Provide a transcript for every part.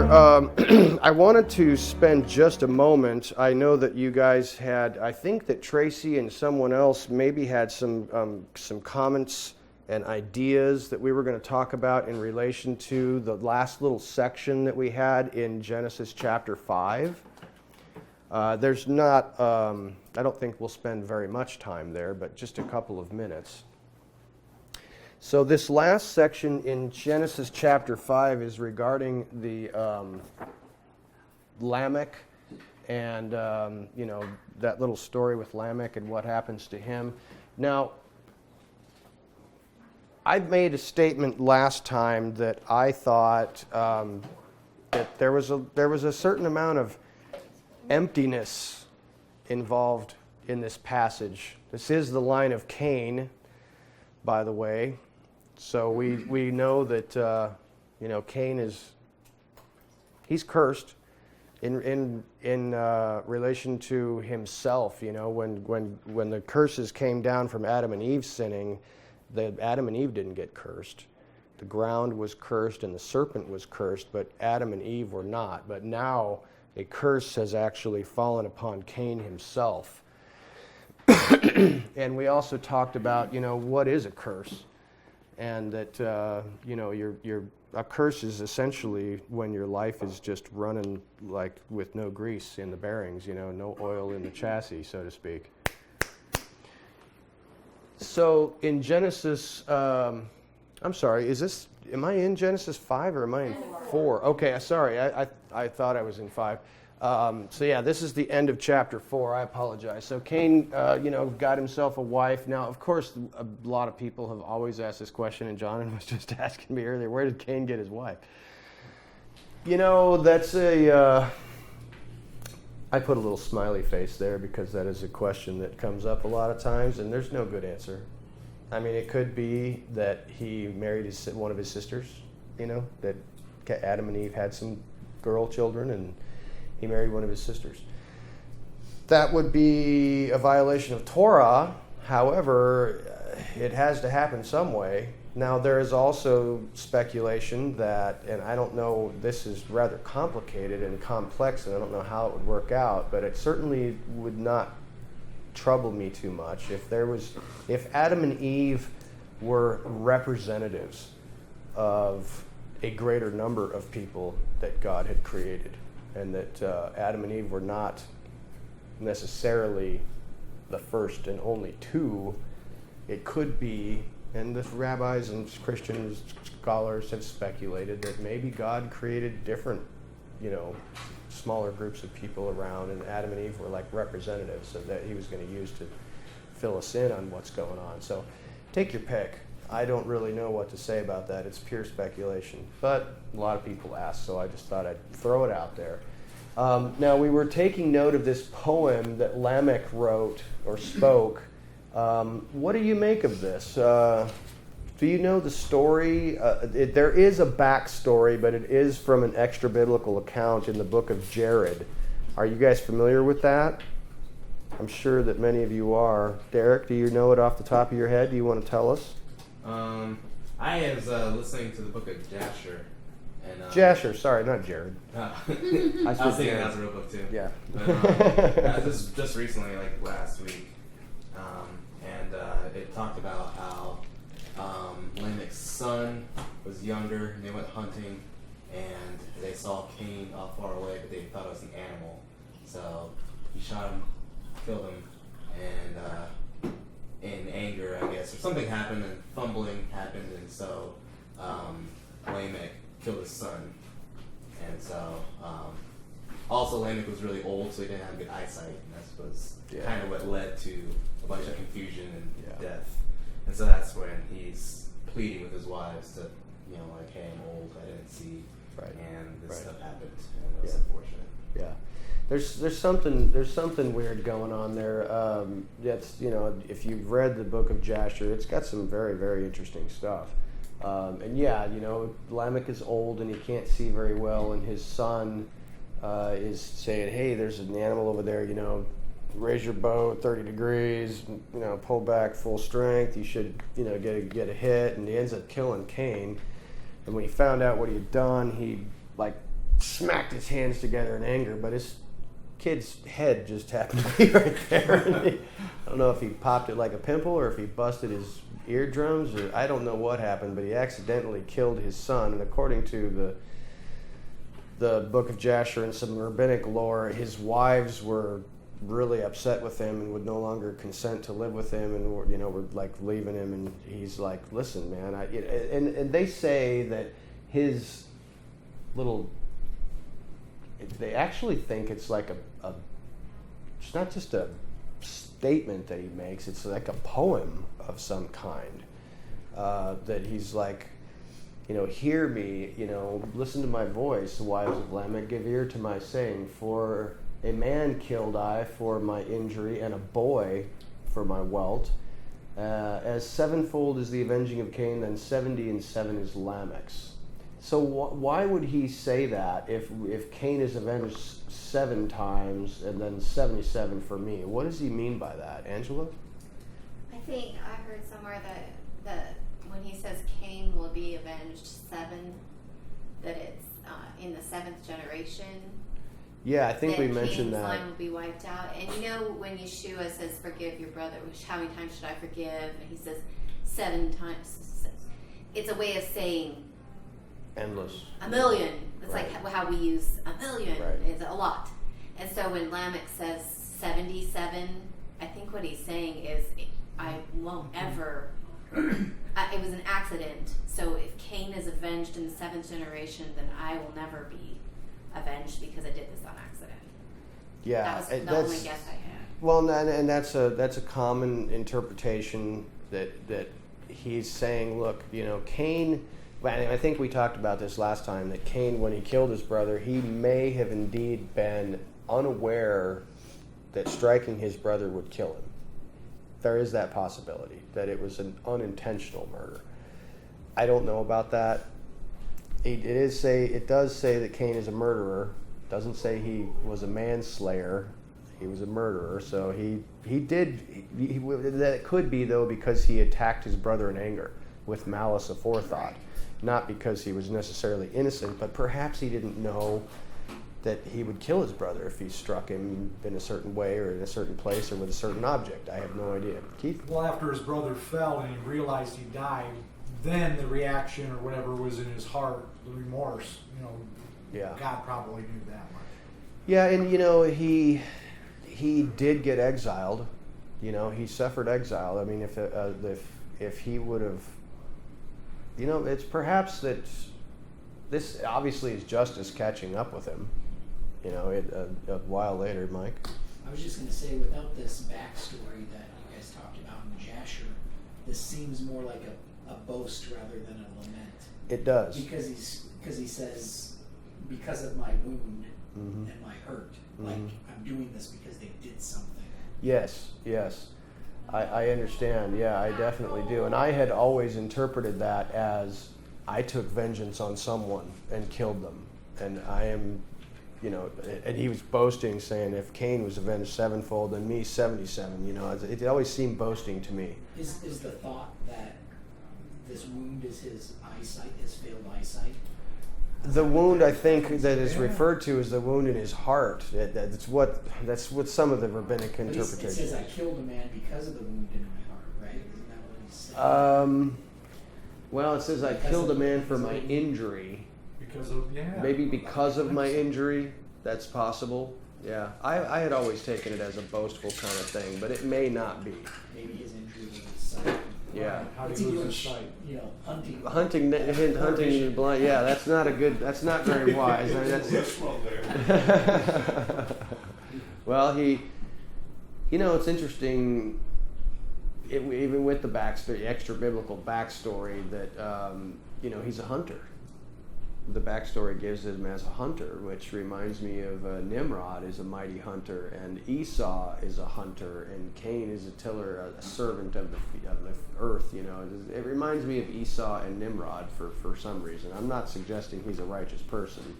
are, I wanted to spend just a moment. I know that you guys had, I think that Tracy and someone else maybe had some comments and ideas that we were going to talk about in relation to the last little section that we had in Genesis chapter 5. There's not, I don't think we'll spend very much time there, but just a couple of minutes. So this last section in Genesis chapter 5 is regarding the Lamek and, that little story with Lamek and what happens to him. Now, I made a statement last time that I thought that there was a certain amount of emptiness involved in this passage. This is the line of Cain, by the way. So we know that Cain he's cursed in relation to himself. When the curses came down from Adam and Eve sinning, Adam and Eve didn't get cursed. The ground was cursed and the serpent was cursed, but Adam and Eve were not. But now a curse has actually fallen upon Cain himself. And we also talked about what is a curse. And that a curse is essentially when your life is just running like with no grease in the bearings, no oil in the chassis, so to speak. So in Genesis, I'm sorry, am I in Genesis 5 or am I in 4? Okay, sorry, I thought I was in 5. This is the end of chapter 4. I apologize. So Cain, got himself a wife. Now, of course, a lot of people have always asked this question, and John was just asking me earlier, where did Cain get his wife? That's I put a little smiley face there because that is a question that comes up a lot of times, and there's no good answer. I mean, it could be that he married one of his sisters, that Adam and Eve had some girl children, and he married one of his sisters. That would be a violation of Torah. However, it has to happen some way. Now, there is also speculation that, and I don't know, this is rather complicated and complex, and I don't know how it would work out, but it certainly would not trouble me too much if Adam and Eve were representatives of a greater number of people that God had created. And that Adam and Eve were not necessarily the first and only two. It could be, and the rabbis and Christian scholars have speculated that maybe God created different, smaller groups of people around, and Adam and Eve were like representatives, so that he was going to use to fill us in on what's going on. So take your pick. I don't really know what to say about that. It's pure speculation. But a lot of people ask, so I just thought I'd throw it out there. Now, we were taking note of this poem that Lamek wrote or spoke. What do you make of this? Do you know the story? There is a backstory, but it is from an extra-biblical account in the book of Jared. Are you guys familiar with that? I'm sure that many of you are. Derek, do you know it off the top of your head? Do you want to tell us? I was listening to the book of Jasher. And, Jasher, sorry, not Jared. I was thinking that's a real book too. Yeah. But, this is just recently, like last week, and it talked about how Lamech's son was younger, and they went hunting, and they saw Cain far away, but they thought it was an animal. So he shot him, killed him, and in anger, I guess, or something happened, and fumbling happened, and so Lamek killed his son. And so also Lamek was really old, so he didn't have good eyesight, and that was kind of what led to a bunch of confusion and death. And so that's when he's pleading with his wives to, like, hey, I'm old, I didn't see, and this stuff happened, and it was unfortunate. Yeah. There's something weird going on there. That's if you've read the book of Jasher, it's got some very, very interesting stuff. Lamek is old and he can't see very well, and his son is saying, "Hey, there's an animal over there. Raise your bow 30 degrees. Pull back full strength. You should get a hit." And he ends up killing Cain. And when he found out what he had done, he smacked his hands together in anger, but his kid's head just happened to be right there. I don't know if he popped it like a pimple or if he busted his eardrums, or I don't know what happened, but he accidentally killed his son. And according to the book of Jasher and some rabbinic lore, his wives were really upset with him and would no longer consent to live with him, and were like leaving him. And he's like, "Listen, man," and they say that his little, they actually think it's like it's not just a statement that he makes, it's like a poem of some kind, that he's like, hear me, listen to my voice, wives of Lamek, give ear to my saying, for a man killed I for my injury, and a boy for my welt. As sevenfold is the avenging of Cain, then 70 and 7 is Lamech's. So why would he say that if Cain is avenged 7 times and then 77 for me? What does he mean by that, Angela? I think I heard somewhere that when he says Cain will be avenged 7, that it's in the 7th generation. Yeah, I think we mentioned Cain's that. line will be wiped out. And when Yeshua says, "Forgive your brother," how many times should I forgive? And he says 7 times. It's a way of saying Endless. a million. It's Right. like how we use a million. Right. It's a lot. And so when Lamek says 77, I think what he's saying is, I won't ever. It was an accident. So if Cain is avenged in the 7th generation, then I will never be avenged because I did this on accident. Yeah, That was the that's, only guess I had. well, and that's a common interpretation that he's saying. Look, Cain. I think we talked about this last time, that Cain, when he killed his brother, he may have indeed been unaware that striking his brother would kill him. There is that possibility, that it was an unintentional murder. I don't know about that. It does say that Cain is a murderer. It doesn't say he was a manslayer. He was a murderer. So that could be, though, because he attacked his brother in anger with malice aforethought. Not because he was necessarily innocent, but perhaps he didn't know that he would kill his brother if he struck him in a certain way or in a certain place or with a certain object. I have no idea. Keith? Well, after his brother fell and he realized he died, then the reaction or whatever was in his heart, the remorse, Yeah. God probably knew that much. Yeah, and he did get exiled. He suffered exile. I mean, if he would have, it's perhaps that this obviously is justice catching up with him. A while later, Mike. I was just going to say, without this backstory that you guys talked about in Jasher, this seems more like a boast rather than a lament. It does. Because he says, because of my wound and my hurt, like I'm doing this because they did something. Yes. I understand. Yeah, I definitely do. And I had always interpreted that as I took vengeance on someone and killed them. And I am, and he was boasting, saying if Cain was avenged 7-fold, then me 77. It always seemed boasting to me. Is the thought that this wound is his eyesight, his failed eyesight? The wound, I think, that is referred to as the wound in his heart. That's what some of the rabbinic But interpretations. it says, I killed a man because of the wound in my heart, right? Isn't that what he said? Well, it says I killed a man for my injury. Because of, Maybe because of my injury. That's possible. Yeah, I had always taken it as a boastful kind of thing, but it may not be. Maybe his injury was his sight. Yeah. How What's do he you doing? lose his sight? Hunting. Hunting blind. Yeah, that's not very wise. I mean, that's well, it's interesting. Even with the backstory, extra biblical backstory, that he's a hunter. The backstory gives him as a hunter, which reminds me of Nimrod is a mighty hunter, and Esau is a hunter, and Cain is a tiller, a servant of the earth. It reminds me of Esau and Nimrod for some reason. I'm not suggesting he's a righteous person.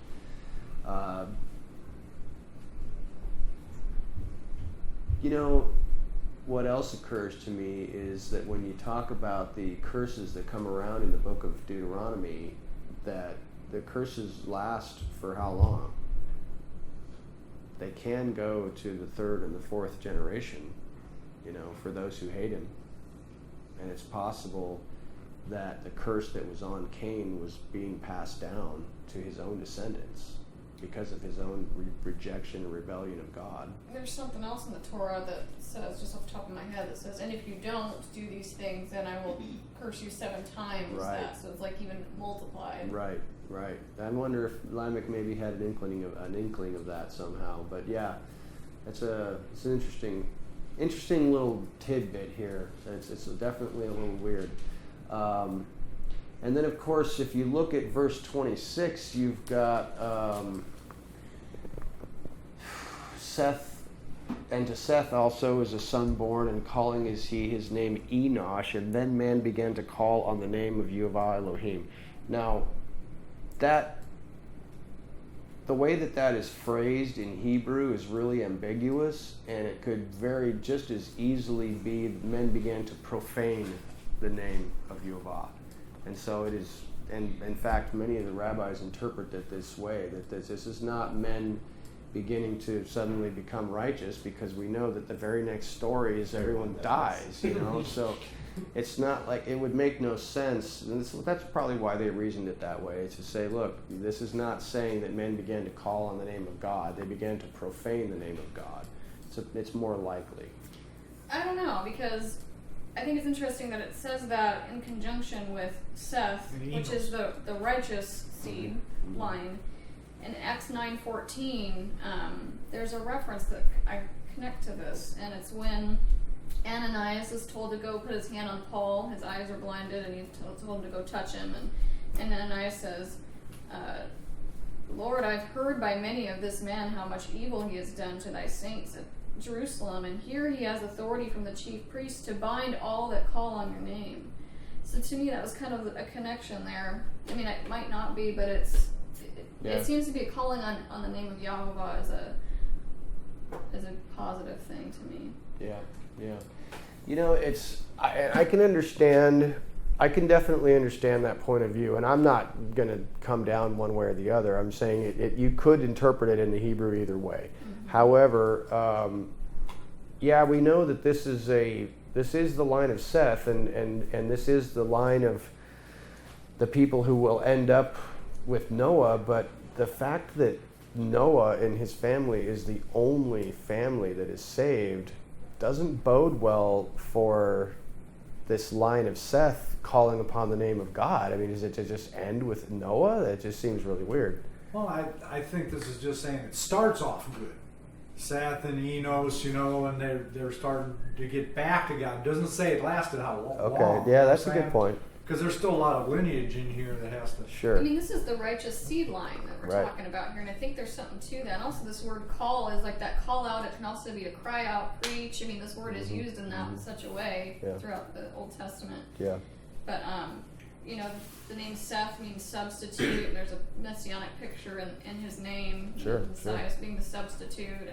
What else occurs to me is that when you talk about the curses that come around in the book of Deuteronomy, that the curses last for how long? They can go to the third and the fourth generation, for those who hate him. And it's possible that the curse that was on Cain was being passed down to his own descendants because of his own rejection and rebellion of God. There's something else in the Torah that says, just off the top of my head, that says, and if you don't do these things, then I will curse you 7 times Right. that. So it's like even multiplied. Right. I wonder if Lamek maybe had an inkling of that somehow. But yeah, it's an interesting little tidbit here. It's definitely a little weird. And then, of course, if you look at verse 26, you've got Seth, and to Seth also is a son born, and calling is he his name Enosh, and then man began to call on the name of Yehovah Elohim. Now, the way that is phrased in Hebrew is really ambiguous, and it could very just as easily be men began to profane the name of Yehovah. And so it is, and in fact, many of the rabbis interpret it this way, that this is not men beginning to suddenly become righteous, because we know that the very next story is everyone dies, so it's not like, it would make no sense. And that's probably why they reasoned it that way, to say, look, this is not saying that men began to call on the name of God. They began to profane the name of God. So it's more likely. I don't know, because I think it's interesting that it says that in conjunction with Seth, which is the righteous seed line. In Acts 9:14, there's a reference that I connect to this, and it's when Ananias is told to go put his hand on Paul. His eyes are blinded, and he's told him to go touch him. And Ananias says, Lord, I've heard by many of this man how much evil he has done to thy saints at Jerusalem, and here he has authority from the chief priest to bind all that call on your name. So to me, that was kind of a connection there. I mean, it might not be, but it seems to be a calling on the name of Yahovah as a positive thing to me. Yeah. I can understand. I can definitely understand that point of view, and I'm not going to come down one way or the other. I'm saying you could interpret it in the Hebrew either way. Mm-hmm. However, we know that this is the line of Seth, and this is the line of the people who will end up with Noah. But the fact that Noah and his family is the only family that is saved doesn't bode well for this line of Seth calling upon the name of God. I mean, is it to just end with Noah? That just seems really weird. Well, I think this is just saying it starts off good. Seth and Enos, and they're starting to get back to God. It doesn't say it lasted how long. Okay, yeah, that's a good point. Because there's still a lot of lineage in here that has to... Sure. I mean, this is the righteous seed line that we're talking about here, and I think there's something to that. And also this word call is like that call out. It can also be to cry out, preach. I mean, this word is used in that in such a way throughout the Old Testament. Yeah. But, the name Seth means substitute, and there's a Messianic picture in his name. Sure. Messiah being the substitute.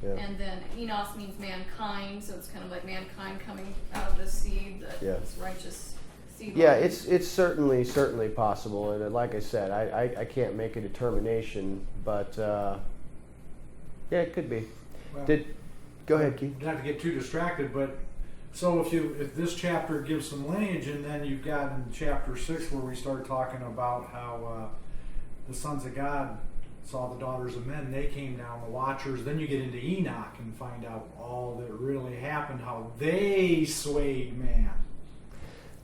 And then Enos means mankind, so it's kind of like mankind coming out of this seed, this righteous seed. Yeah, it's certainly possible, and like I said, I can't make a determination, but it could be. Well, go ahead, Keith. Not to get too distracted, but so if this chapter gives some lineage, and then you've got in chapter 6 where we start talking about how the sons of God saw the daughters of men, they came down, the watchers. Then you get into Enoch and find out all that really happened, how they swayed man.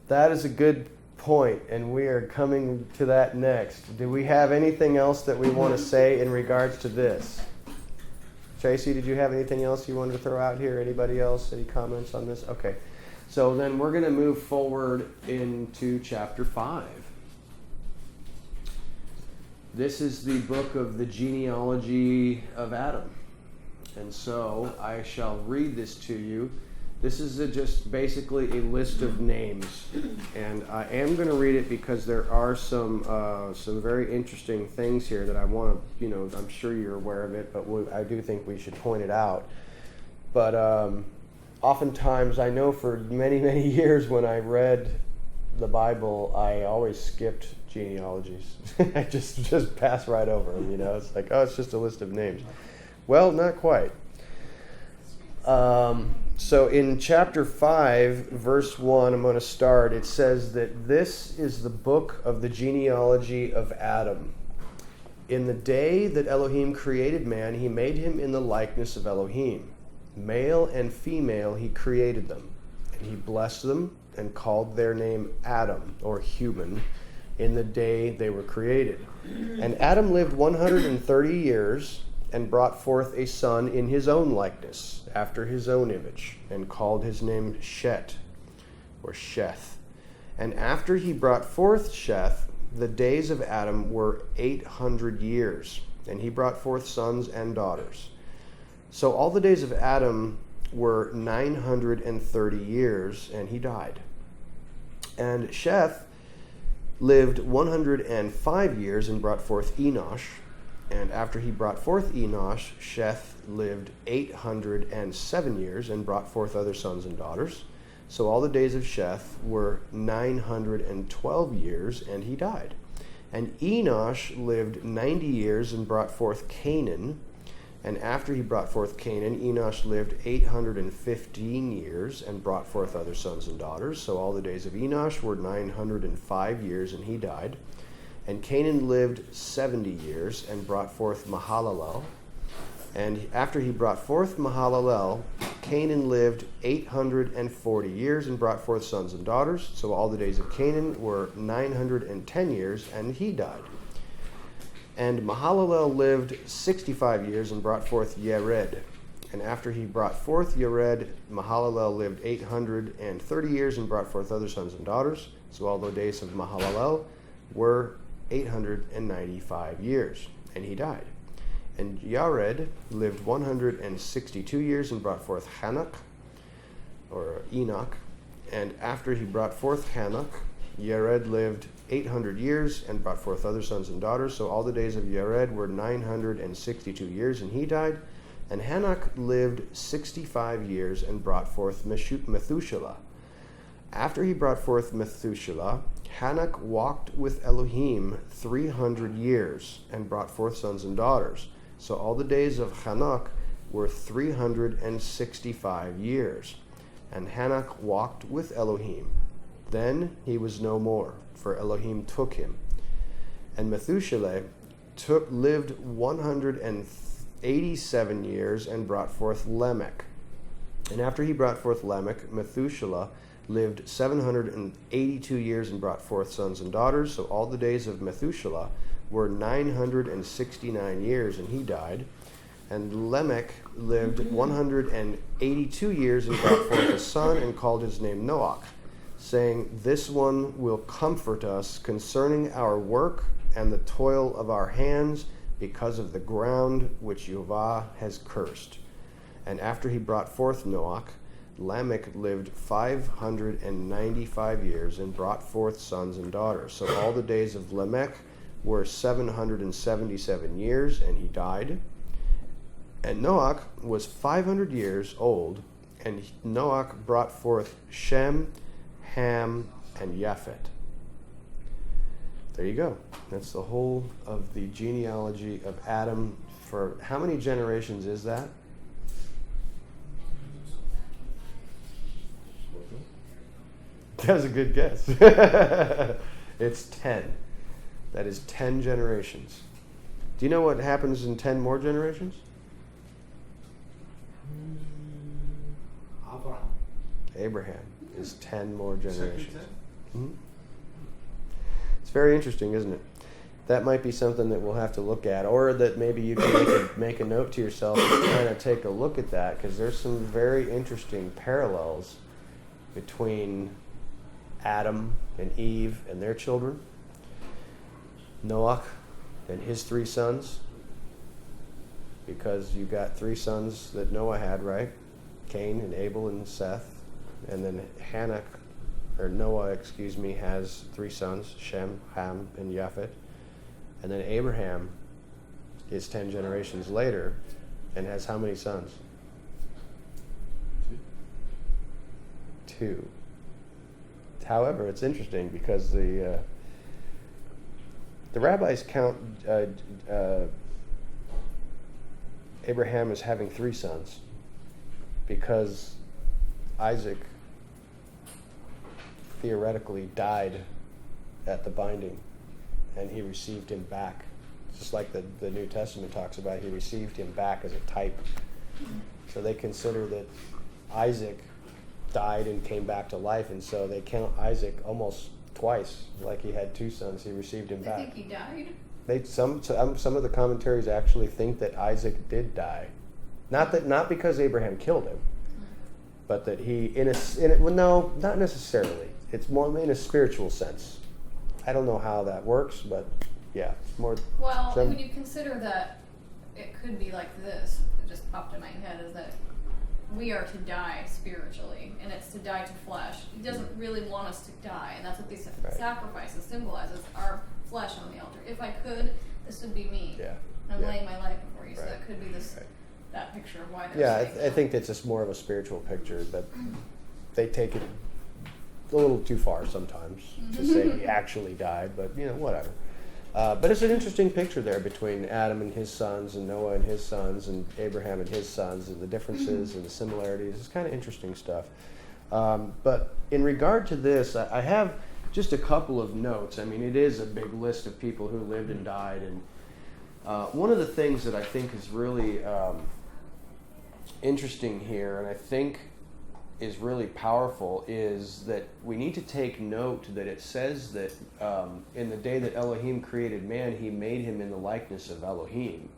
That is a good point, and we are coming to that next. Do we have anything else that we want to say in regards to this? Tracy, did you have anything else you wanted to throw out here? Anybody else? Any comments on this? Okay. So then we're going to move forward into chapter 5. This is the book of the genealogy of Adam. And so I shall read this to you. This is just basically a list of names, and I am going to read it because there are some very interesting things here that I want to, I'm sure you're aware of it, but I do think we should point it out. But oftentimes, I know for many, many years when I read the Bible, I always skipped genealogies. I just pass right over them, you know. It's like, oh, it's just a list of names. Well, not quite. So in chapter 5, verse 1, I'm going to start. It says that this is the book of the genealogy of Adam. In the day that Elohim created man, he made him in the likeness of Elohim. Male and female he created them. And he blessed them and called their name Adam, or human, in the day they were created. And Adam lived 130 years and brought forth a son in his own likeness, after his own image, and called his name Shet, or Sheth. And after he brought forth Sheth, the days of Adam were 800 years, and he brought forth sons and daughters. So all the days of Adam were 930 years, and he died. And Sheth lived 105 years and brought forth Enosh. And after he brought forth Enosh, Sheth lived 807 years and brought forth other sons and daughters. So all the days of Sheth were 912 years, and he died. And Enosh lived 90 years and brought forth Canaan. And after he brought forth Canaan, Enosh lived 815 years and brought forth other sons and daughters. So all the days of Enosh were 905 years, and he died. And Canaan lived 70 years and brought forth Mahalalel. And after he brought forth Mahalalel, Canaan lived 840 years and brought forth sons and daughters. So all the days of Canaan were 910 years, and he died. And Mahalalel lived 65 years and brought forth Yered. And after he brought forth Yered, Mahalalel lived 830 years and brought forth other sons and daughters. So all the days of Mahalalel were 895 years, and he died. And Yared lived 162 years and brought forth Hanok, or Enoch. And after he brought forth Hanok, Yared lived 800 years and brought forth other sons and daughters. So all the days of Yared were 962 years, and he died. And Hanok lived 65 years and brought forth Methuselah. After he brought forth Methuselah, Hanok walked with Elohim 300 years and brought forth sons and daughters. So all the days of Hanok were 365 years. And Hanok walked with Elohim. Then he was no more, for Elohim took him. And Methuselah lived 187 years and brought forth Lamek. And after he brought forth Lamek, Methuselah lived 782 years and brought forth sons and daughters. So all the days of Methuselah were 969 years, and he died. And Lamek lived 182 years and brought forth a son and called his name Noach, saying, "This one will comfort us concerning our work and the toil of our hands, because of the ground which Yehovah has cursed." And after he brought forth Noach, Lamek lived 595 years and brought forth sons and daughters. So all the days of Lamek were 777 years, and he died. And Noach was 500 years old, and Noach brought forth Shem, Ham, and Japhet. There you go. That's the whole of the genealogy of Adam. For how many generations is that? That was a good guess. It's 10. That is 10 generations. Do you know what happens in 10 more generations? Abraham is 10 more generations. Mm-hmm. It's very interesting, isn't it? That might be something that we'll have to look at, or that maybe you can make a note to yourself and kind of take a look at that, because there's some very interesting parallels between Adam and Eve and their children, Noach and his 3 sons, because you got 3 sons that Noah had, right? Cain and Abel and Seth. And then Noah, has 3 sons, Shem, Ham, and Japhet. And then Abraham is 10 generations later and has how many sons? 2. However, it's interesting because the rabbis count Abraham as having 3 sons because Isaac theoretically died at the binding and he received him back. Just like the New Testament talks about, he received him back as a type. So they consider that Isaac died and came back to life, and so they count Isaac almost twice, like he had 2 sons. He received him I back. think he died. Some of the commentaries actually think that Isaac did die, not because Abraham killed him, but that he well, no, not necessarily. It's more in a spiritual sense. I don't know how that works, but yeah, it's more. Well, when you consider that it could be like this, it just popped in my head, is that we are to die spiritually, and it's to die to flesh. He doesn't really want us to die, and that's what these sacrifices symbolizes, our flesh on the altar. If I could, this would be me. Yeah. I'm Yeah. laying my life before you, so Right. that could be this that picture of why they're Yeah, saying I think that's just more of a spiritual picture, but they take it a little too far sometimes to say he actually died, but whatever. But it's an interesting picture there between Adam and his sons and Noah and his sons and Abraham and his sons and the differences and the similarities. It's kind of interesting stuff. But in regard to this, I have just a couple of notes. I mean, it is a big list of people who lived and died. And one of the things that I think is really interesting here, and I think is really powerful, is that we need to take note that it says that in the day that Elohim created man, he made him in the likeness of Elohim.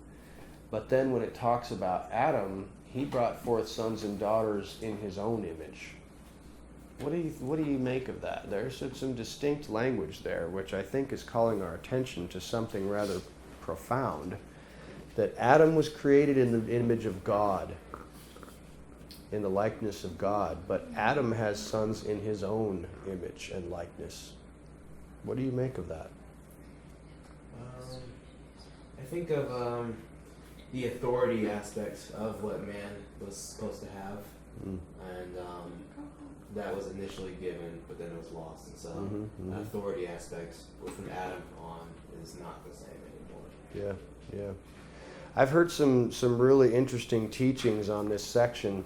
But then when it talks about Adam, he brought forth sons and daughters in his own image. What do you make of that? There's some distinct language there, which I think is calling our attention to something rather profound, that Adam was created in the image of God, in the likeness of God, but Adam has sons in his own image and likeness. What do you make of that? I think of the authority aspect of what man was supposed to have, and that was initially given, but then it was lost. And so the authority aspect from Adam on is not the same anymore. Yeah. I've heard some really interesting teachings on this section.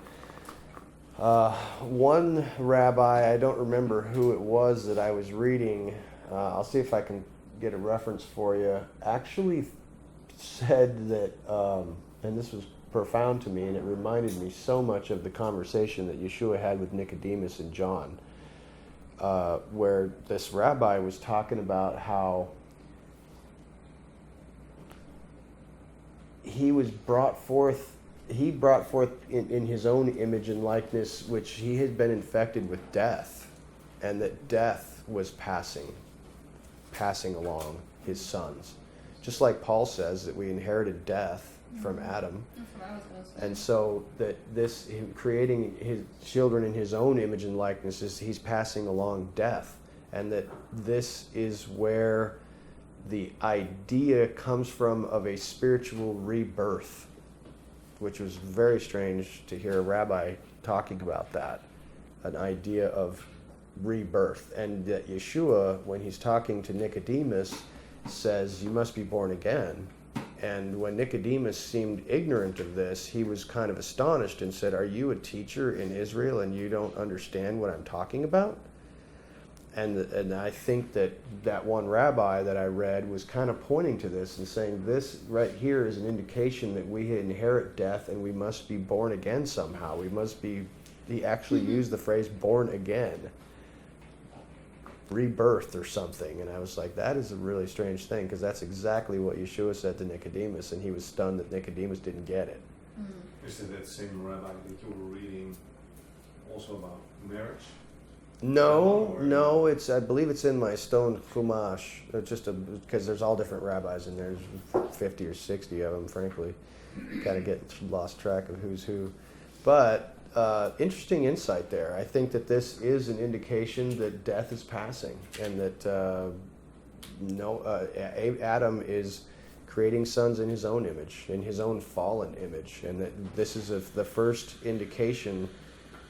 One rabbi, I don't remember who it was that I was reading, I'll see if I can get a reference for you, actually said that, and this was profound to me, and it reminded me so much of the conversation that Yeshua had with Nicodemus and John, where this rabbi was talking about how he brought forth in his own image and likeness, which he had been infected with death, and that death was passing along his sons. Just like Paul says that we inherited death from Adam. That's what I was going to say. And so that him creating his children in his own image and likeness, he's passing along death. And that this is where the idea comes from of a spiritual rebirth, which was very strange to hear a rabbi talking about that, an idea of rebirth. And that Yeshua, when he's talking to Nicodemus, says, you must be born again. And when Nicodemus seemed ignorant of this, he was kind of astonished and said, are you a teacher in Israel and you don't understand what I'm talking about? And I think that one rabbi that I read was kind of pointing to this and saying this right here is an indication that we inherit death and we must be born again somehow. We must be, he actually used the phrase born again, rebirth or something. And I was like, that is a really strange thing, because that's exactly what Yeshua said to Nicodemus, and he was stunned that Nicodemus didn't get it. Is it that same rabbi that you were reading also about marriage? No, it's, I believe it's in my stone chumash, because there's all different rabbis in there. There's 50 or 60 of them, frankly. Kind of get lost track of who's who. But interesting insight there. I think that this is an indication that death is passing, and that Adam is creating sons in his own image, in his own fallen image, and that this is the first indication,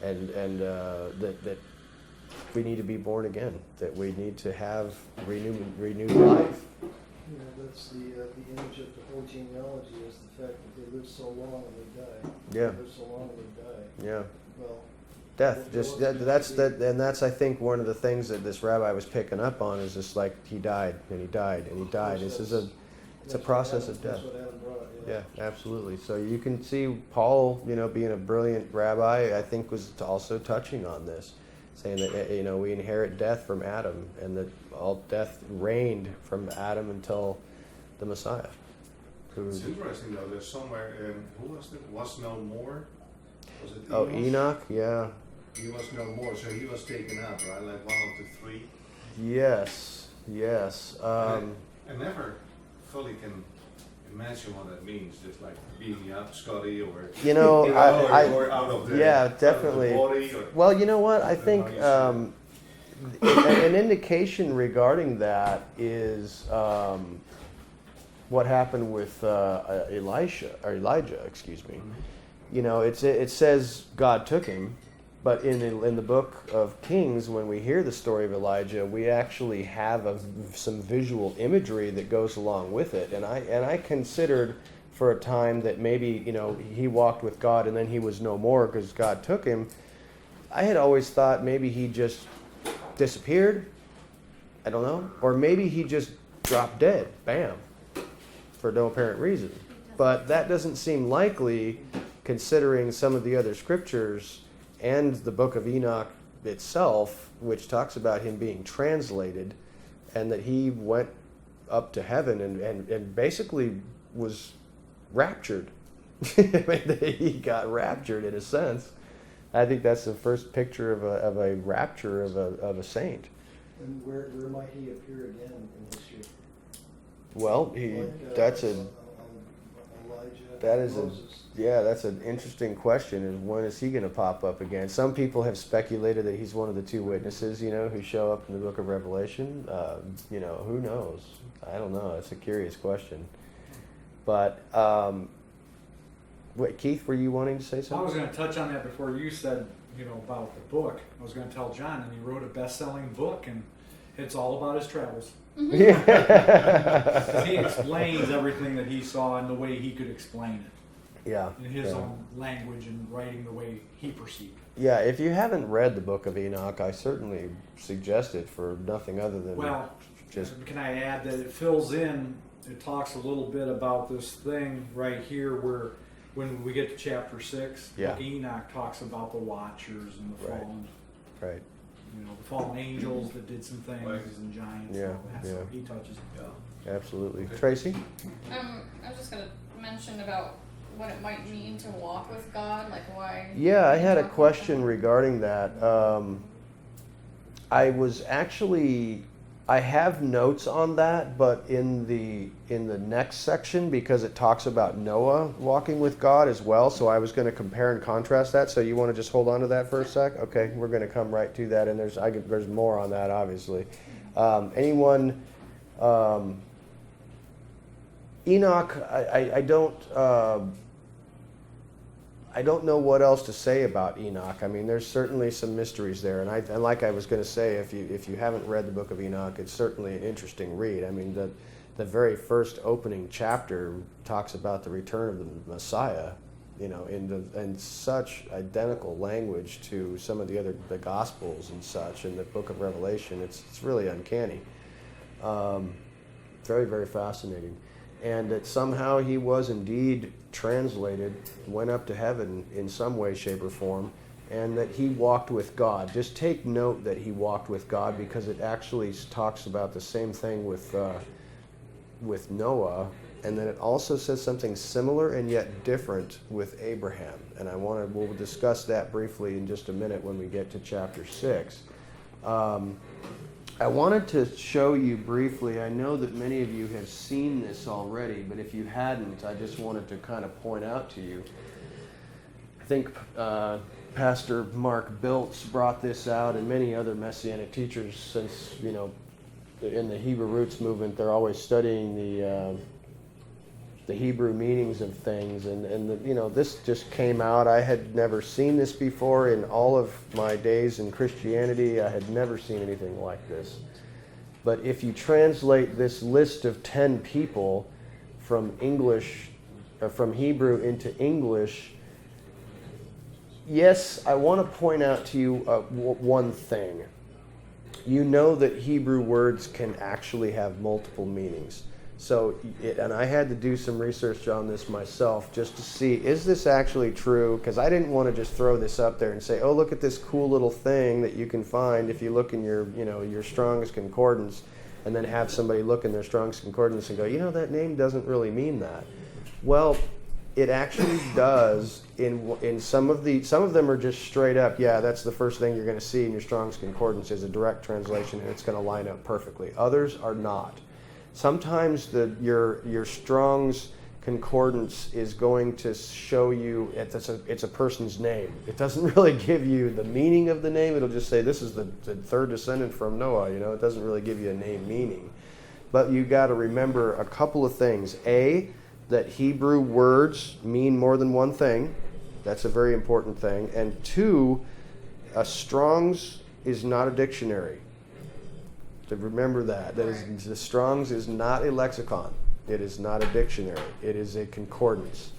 and that we need to be born again, that we need to have renewed life. You know, that's the image of the whole genealogy is the fact that they live so long and they die. Yeah. They live so long and they die. Yeah. Well, Death. Just that's I think one of the things that this rabbi was picking up on is just like he died and he died and he died. It's a process of death. That's what Adam brought. Yeah, absolutely. So you can see Paul, being a brilliant rabbi, I think was also touching on this, saying that we inherit death from Adam, and that all death reigned from Adam until the Messiah. It's interesting though. There's somewhere. Who was it? Was no more. Was it? Oh, Enoch. Yeah. He was no more, so he was taken up, right? Like one of the three. Yes. I never fully can imagine what that means. Just like being up, Scotty, or or out of the definitely. Out of the body, or, Well, you know what? I think how an indication regarding that is what happened with Elijah. Excuse me. It says God took him, but in the book of Kings, when we hear the story of Elijah, we actually have some visual imagery that goes along with it. And I considered for a time that maybe he walked with God and then he was no more because God took him. I had always thought maybe he just disappeared. I don't know, or maybe he just dropped dead, bam, for no apparent reason. But that doesn't seem likely, considering some of the other scriptures and the book of Enoch itself, which talks about him being translated, and that he went up to heaven and basically was raptured. He got raptured in a sense. I think that's the first picture of a rapture of a saint. And where might he appear again in history? Well, Elijah, Moses. That's an interesting question. And when is he going to pop up again? Some people have speculated that he's one of the two witnesses, who show up in the book of Revelation. Who knows? I don't know. It's a curious question. But wait, Keith, were you wanting to say something? I was going to touch on that before you said, about the book. I was going to tell John, and he wrote a best-selling book, and it's all about his travels. Yeah. He explains everything that he saw and the way he could explain it. Yeah. In his own language and writing the way he perceived it. Yeah, if you haven't read the book of Enoch, I certainly suggest it for nothing other than just... Can I add that it fills in, it talks a little bit about this thing right here where when we get to chapter 6, Yeah. Enoch talks about the watchers and the fallen. Right. The fallen angels that did some things and giants. Yeah, And all that. So yeah. he touches it. Absolutely. Tracy? I was just gonna mention about what it might mean to walk with God, like why. Yeah, I had a walk with question Him. regarding that. I have notes on that, but in the next section, because it talks about Noah walking with God as well, so I was going to compare and contrast that. So you want to just hold on to that for a sec? Okay, we're going to come right to that, and there's more on that, obviously. Enoch, I don't know what else to say about Enoch. I mean, there's certainly some mysteries there, and like I was going to say, if you haven't read the book of Enoch, it's certainly an interesting read. I mean, the very first opening chapter talks about the return of the Messiah, in such identical language to some of the Gospels and such, in the book of Revelation. It's really uncanny. Very, very fascinating. And that somehow he was indeed translated, went up to heaven in some way, shape, or form, and that he walked with God. Just take note that he walked with God, because it actually talks about the same thing with Noah, and then it also says something similar and yet different with Abraham. And we'll discuss that briefly in just a minute when we get to chapter 6. I wanted to show you briefly, I know that many of you have seen this already, but if you hadn't, I just wanted to kind of point out to you. I think Pastor Mark Biltz brought this out, and many other Messianic teachers, since, in the Hebrew Roots movement, they're always studying the Hebrew meanings of things, and this just came out. I had never seen this before in all of my days in Christianity. I had never seen anything like this. But if you translate this list of 10 people from from Hebrew into English, yes, I want to point out to you one thing. You know that Hebrew words can actually have multiple meanings. So, and I had to do some research on this myself just to see, is this actually true? Because I didn't want to just throw this up there and say, oh, look at this cool little thing that you can find if you look in your Strong's Concordance, and then have somebody look in their Strong's Concordance and go, that name doesn't really mean that. Well, it actually does in some of them are just straight up, yeah, that's the first thing you're going to see in your Strong's Concordance is a direct translation, and it's going to line up perfectly. Others are not. Sometimes your Strong's Concordance is going to show you it's a person's name. It doesn't really give you the meaning of the name. It'll just say this is the third descendant from Noah. It doesn't really give you a name meaning. But you got to remember a couple of things. A, that Hebrew words mean more than one thing. That's a very important thing. And two, a Strong's is not a dictionary. To remember that the Strong's is not a lexicon. It is not a dictionary. It is a concordance.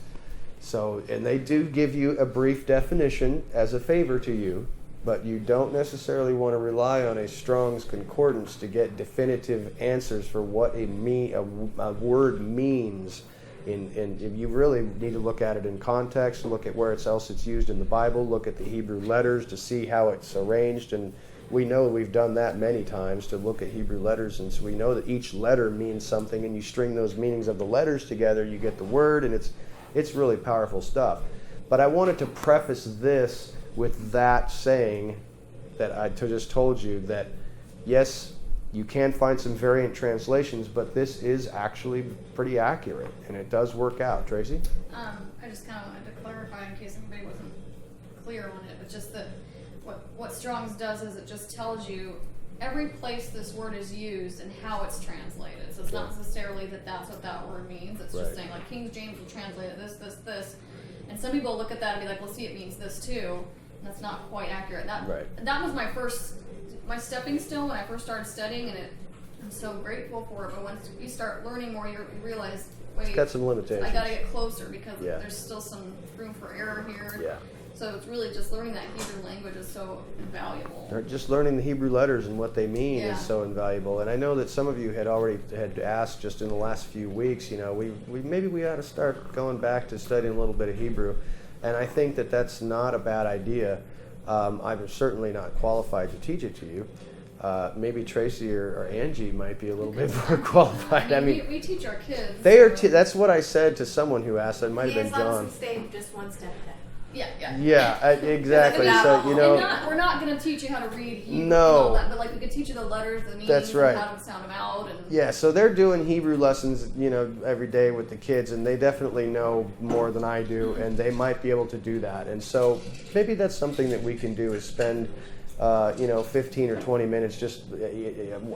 So, and they do give you a brief definition as a favor to you, but you don't necessarily want to rely on a Strong's Concordance to get definitive answers for what a word means. And you really need to look at it in context, look at where else it's used in the Bible, look at the Hebrew letters to see how it's arranged, and we know we've done that many times to look at Hebrew letters, and so we know that each letter means something, and you string those meanings of the letters together, you get the word, and it's really powerful stuff. But I wanted to preface this with that saying that I just told you, that yes, you can find some variant translations, but this is actually pretty accurate, and it does work out. Tracy? I just kind of wanted to clarify in case anybody wasn't clear on it, but just that what Strong's does is it just tells you every place this word is used and how it's translated. So it's not necessarily that's what that word means. It's just saying, like, King James will translate it this. And some people look at that and be like, well, see, it means this too. And that's not quite accurate. That was my stepping stone when I first started studying, and I'm so grateful for it. But once you start learning more, you realize, wait, it's got some limitations. I got to get closer because there's still some room for error here. Yeah. So it's really just learning that Hebrew language is so invaluable. Just learning the Hebrew letters and what they mean is so invaluable. And I know that some of you had asked just in the last few weeks, we ought to start going back to studying a little bit of Hebrew. And I think that that's not a bad idea. I'm certainly not qualified to teach it to you. Maybe Tracy or Angie might be a little bit more qualified. We teach our kids. That's what I said to someone who asked. It might have been John. As long as we stay just one step ahead. Yeah, exactly. So we're not going to teach you how to read Hebrew and all that, but we could teach you the letters, the meanings, that's right. And how to sound them out. So they're doing Hebrew lessons, every day with the kids, and they definitely know more than I do, and they might be able to do that. And so maybe that's something that we can do is spend 15 or 20 minutes just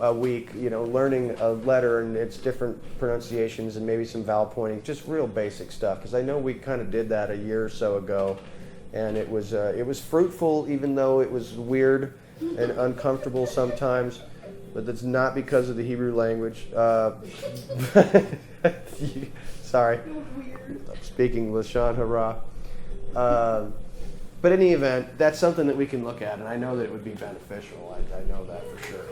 a week, learning a letter and its different pronunciations and maybe some vowel pointing, just real basic stuff. Because I know we kind of did that a year or so ago, and it was fruitful, even though it was weird and uncomfortable sometimes. But that's not because of the Hebrew language. Sorry, I'm speaking Lashon Hara. But in any event, that's something that we can look at, and I know that it would be beneficial. I know that for sure.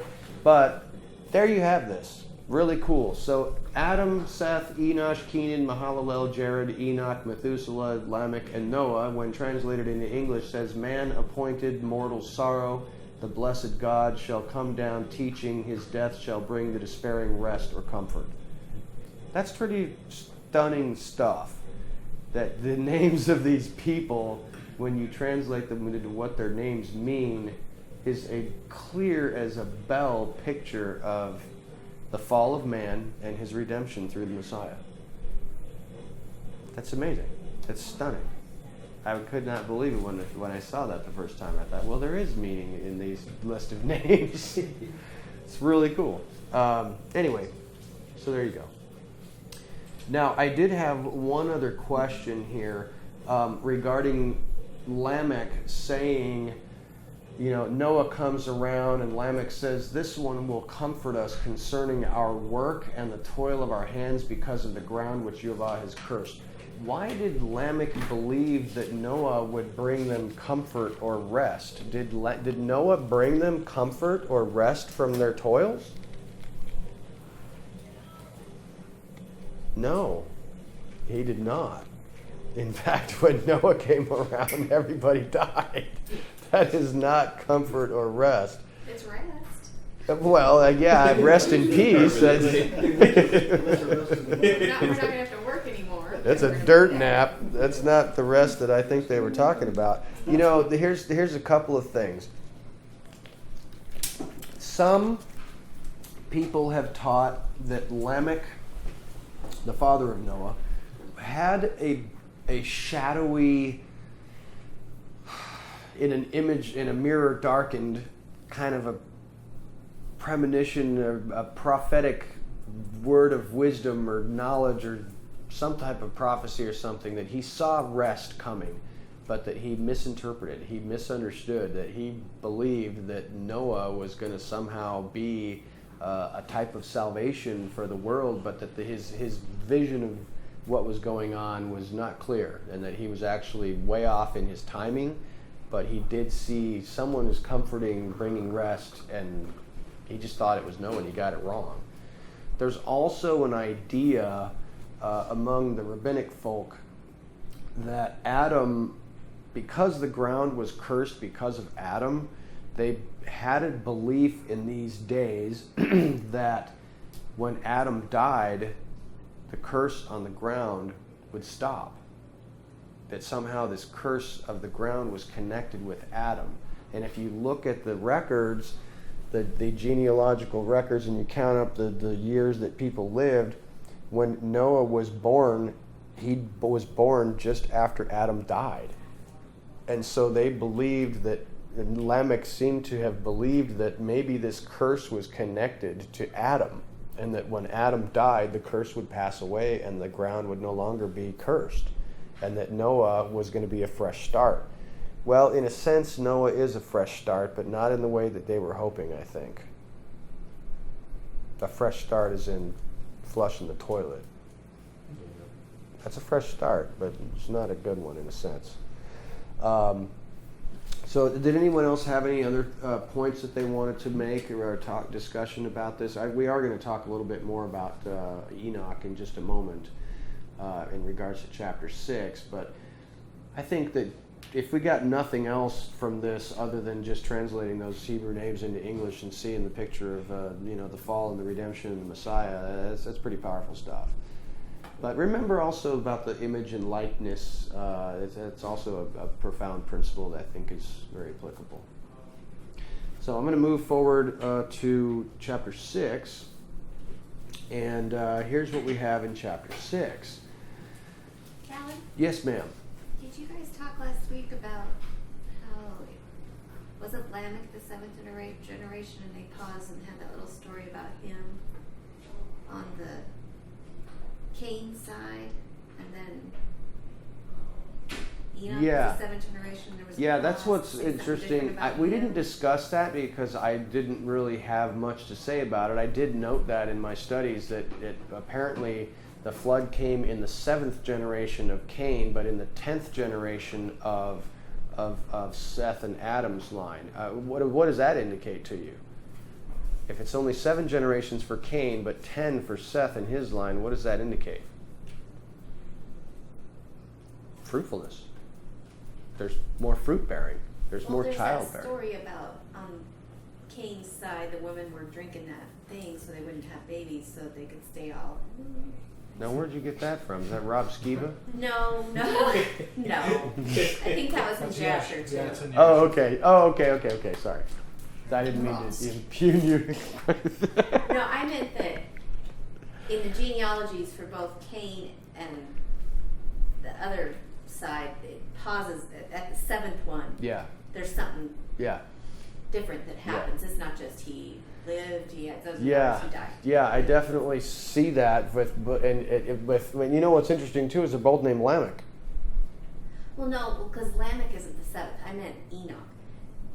But there you have this. Really cool. So Adam, Seth, Enosh, Kenan, Mahalalel, Jared, Enoch, Methuselah, Lamek, and Noah, when translated into English, says, man appointed mortal sorrow. The blessed God shall come down teaching. His death shall bring the despairing rest or comfort. That's pretty stunning stuff. That the names of these people, when you translate them into what their names mean, is a clear as a bell picture of the fall of man and his redemption through the Messiah. That's amazing. That's stunning. I could not believe it when I saw that the first time. I thought, well, there is meaning in these list of names. It's really cool. Anyway, so there you go. Now, I did have one other question here regarding Lamek saying, Noah comes around and Lamek says, this one will comfort us concerning our work and the toil of our hands because of the ground which Yehovah has cursed. Why did Lamek believe that Noah would bring them comfort or rest? Did Noah bring them comfort or rest from their toils? No, he did not. In fact, when Noah came around, everybody died. That is not comfort or rest. It's rest. Well, yeah, rest in peace. We're not going to have to work anymore. That's a dirt nap. That's not the rest that I think they were talking about. Here's a couple of things. Some people have taught that Lamek, the father of Noah, had a shadowy, in an image, in a mirror darkened, kind of a premonition, or a prophetic word of wisdom or knowledge or some type of prophecy or something, that he saw rest coming, but that he misinterpreted, he misunderstood, that he believed that Noah was going to somehow be a type of salvation for the world, but that his vision of what was going on was not clear, and that he was actually way off in his timing, but he did see someone is comforting, bringing rest, and he just thought it was Noah, and he got it wrong. There's also an idea among the rabbinic folk that Adam, because the ground was cursed because of Adam, they had a belief in these days that when Adam died, the curse on the ground would stop. That somehow this curse of the ground was connected with Adam. And if you look at the records, the genealogical records, and you count up the years that people lived, when Noah was born, he was born just after Adam died. And so they believed that, and Lamek seemed to have believed that maybe this curse was connected to Adam, and that when Adam died, the curse would pass away and the ground would no longer be cursed, and that Noah was going to be a fresh start. Well, in a sense, Noah is a fresh start, but not in the way that they were hoping, I think. A fresh start is in flushing the toilet. That's a fresh start, but it's not a good one in a sense. So did anyone else have any other points that they wanted to make or discussion about this? We are going to talk a little bit more about Enoch in just a moment in regards to chapter 6, but I think that if we got nothing else from this other than just translating those Hebrew names into English and seeing the picture of the fall and the redemption of the Messiah, that's pretty powerful stuff. But remember also about the image and likeness. It's also a profound principle that I think is very applicable. So I'm going to move forward to chapter 6. And here's what we have in chapter 6. Callan, Yes, ma'am. did you guys talk last week about how wasn't Lamek the seventh generation, and they paused and had that little story about him on the Cain side, and then Enoch was the seventh generation. There was That's what's interesting. We didn't discuss that because I didn't really have much to say about it. I did note that in my studies that apparently the flood came in the 7th generation of Cain, but in the 10th generation of Seth and Adam's line. What does that indicate to you? If it's only 7 generations for Cain, but 10 for Seth and his line, what does that indicate? Fruitfulness. There's more fruit bearing. There's more child There's that bearing. story about on Cain's side, the women were drinking that thing so they wouldn't have babies, so they could stay all. Now, where'd you get that from? Is that Rob Skiba? No. I think that was in Jasher too. Yeah, it's in Oh, okay. Sorry. I didn't mean to impugn you. No, I meant that in the genealogies for both Cain and the other side, it pauses at the 7th one. Yeah. There's something. Yeah. different that happens. It's not just he lived, he had those Yeah, he died. yeah, I definitely see that with you know what's interesting too is they're both named Lamek. Well, no, because Lamek isn't the seventh. I meant Enoch.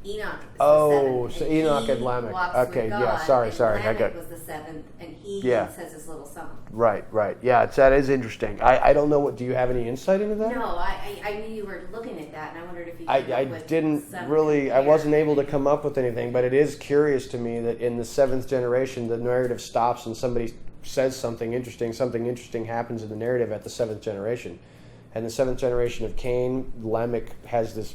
Enoch is Oh, the seventh. so and Enoch he and Lamek. walks Okay, with yeah, God, sorry, and I Lamek got. was the seventh, and he Yeah. says his little son. Right. Yeah, that is interesting. I don't know do you have any insight into that? No, I knew you were looking at that, and I wondered if you. I came up with didn't some really, I compare. wasn't able to come up with anything, but it is curious to me that in the seventh generation, the narrative stops and somebody says something interesting happens in the narrative at the seventh generation. And the seventh generation of Cain, Lamek has this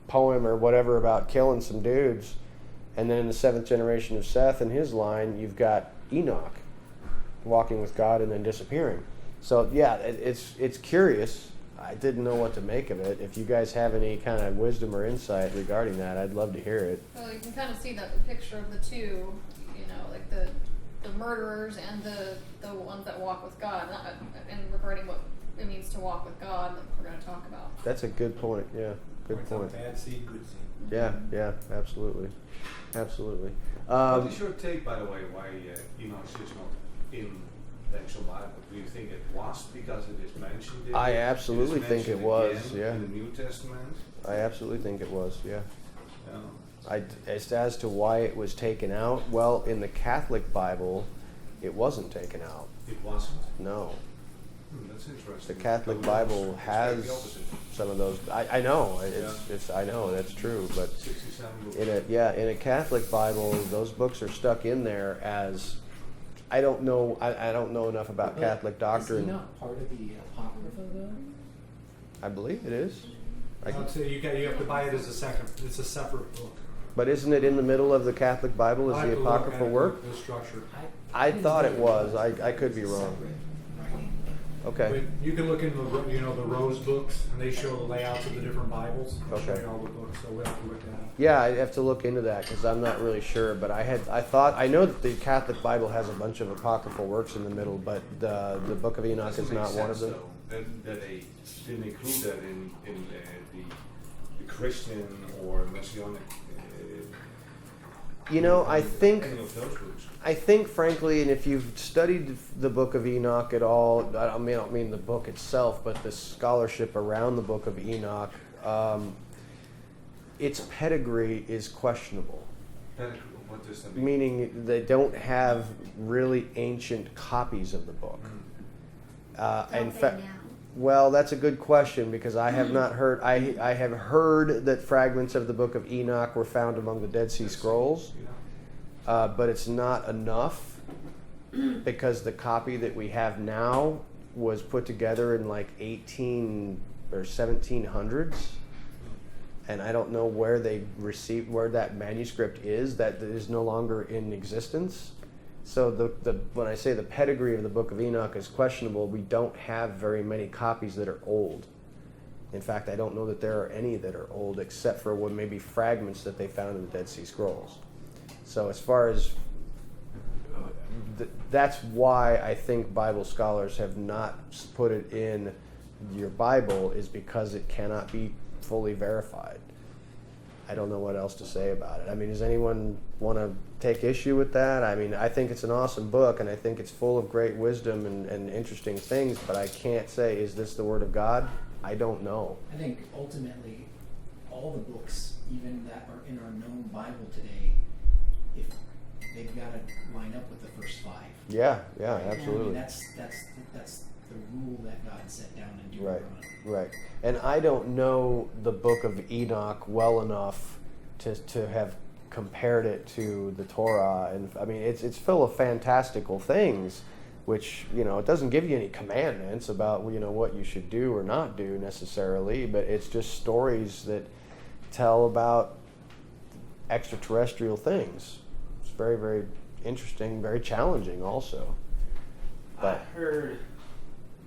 poem or whatever about killing some dudes. And then in the seventh generation of Seth and his line, you've got Enoch walking with God and then disappearing. So yeah, it's curious. I didn't know what to make of it. If you guys have any kind of wisdom or insight regarding that, I'd love to hear it. Well, you can kind of see that the picture of the two, like the murderers and the ones that walk with God, and regarding what it means to walk with God that we're going to talk about. That's a good point. Yeah, good point. Bad seed, good seed. Yeah, absolutely. What is your take, by the way, why Enoch is not in the actual Bible? Do you think it was because it is mentioned in I absolutely think it was, yeah. in the New Testament? I absolutely think it was, yeah. Yeah. As to why it was taken out, well, in the Catholic Bible, it wasn't taken out. It wasn't? No. That's interesting. The Catholic Bible has some of those. I know I know that's true, but 67 books. in a Catholic Bible, those books are stuck in there as I don't know. I don't know enough about But Catholic doctrine. Is he not part of the Apocrypha, though? I believe it is. I would say you have to buy it as a second. It's a separate book. But isn't it in the middle of the Catholic Bible as the apocryphal work? The structure. I thought it was. I could be wrong. Okay. But you can look in the Rose books, and they show the layouts of the different Bibles. They'll show Okay. you all the books, so we have to look that up. Yeah, I have to look into that because I'm not really sure. But I know that the Catholic Bible has a bunch of apocryphal works in the middle, but the Book of Enoch is not one of them. That they didn't include that in the Christian or Messianic. You know, I think. Any of those books. I think, frankly, and if you've studied the Book of Enoch at all, I don't mean the book itself, but the scholarship around the Book of Enoch, its pedigree is questionable. Pedigree, what does that mean? Meaning they don't have really ancient copies of the book. In fact, well, that's a good question because I have not heard. I have heard that fragments of the Book of Enoch were found among the Dead Sea Scrolls. But it's not enough because the copy that we have now was put together in like 18 or 1700s, and I don't know where where that manuscript is. That is no longer in existence. So when I say the pedigree of the Book of Enoch is questionable, we don't have very many copies that are old. In fact, I don't know that there are any that are old except for maybe fragments that they found in the Dead Sea Scrolls. So as far as that's why I think Bible scholars have not put it in your Bible is because it cannot be fully verified. I don't know what else to say about it. I mean, does anyone want to take issue with that? I mean, I think it's an awesome book, and I think it's full of great wisdom and interesting things, but I can't say, is this the Word of God? I don't know. I think ultimately, all the books, even that are in our known Bible today, if they've got to line up with the first five. Yeah, Right? absolutely. I mean, that's the rule that God set down in Right, Deuteronomy. right. And I don't know the Book of Enoch well enough to have compared it to the Torah. And I mean, it's full of fantastical things, which, it doesn't give you any commandments about, what you should do or not do necessarily, but it's just stories that tell about extraterrestrial things. It's very, very interesting, very challenging also. I heard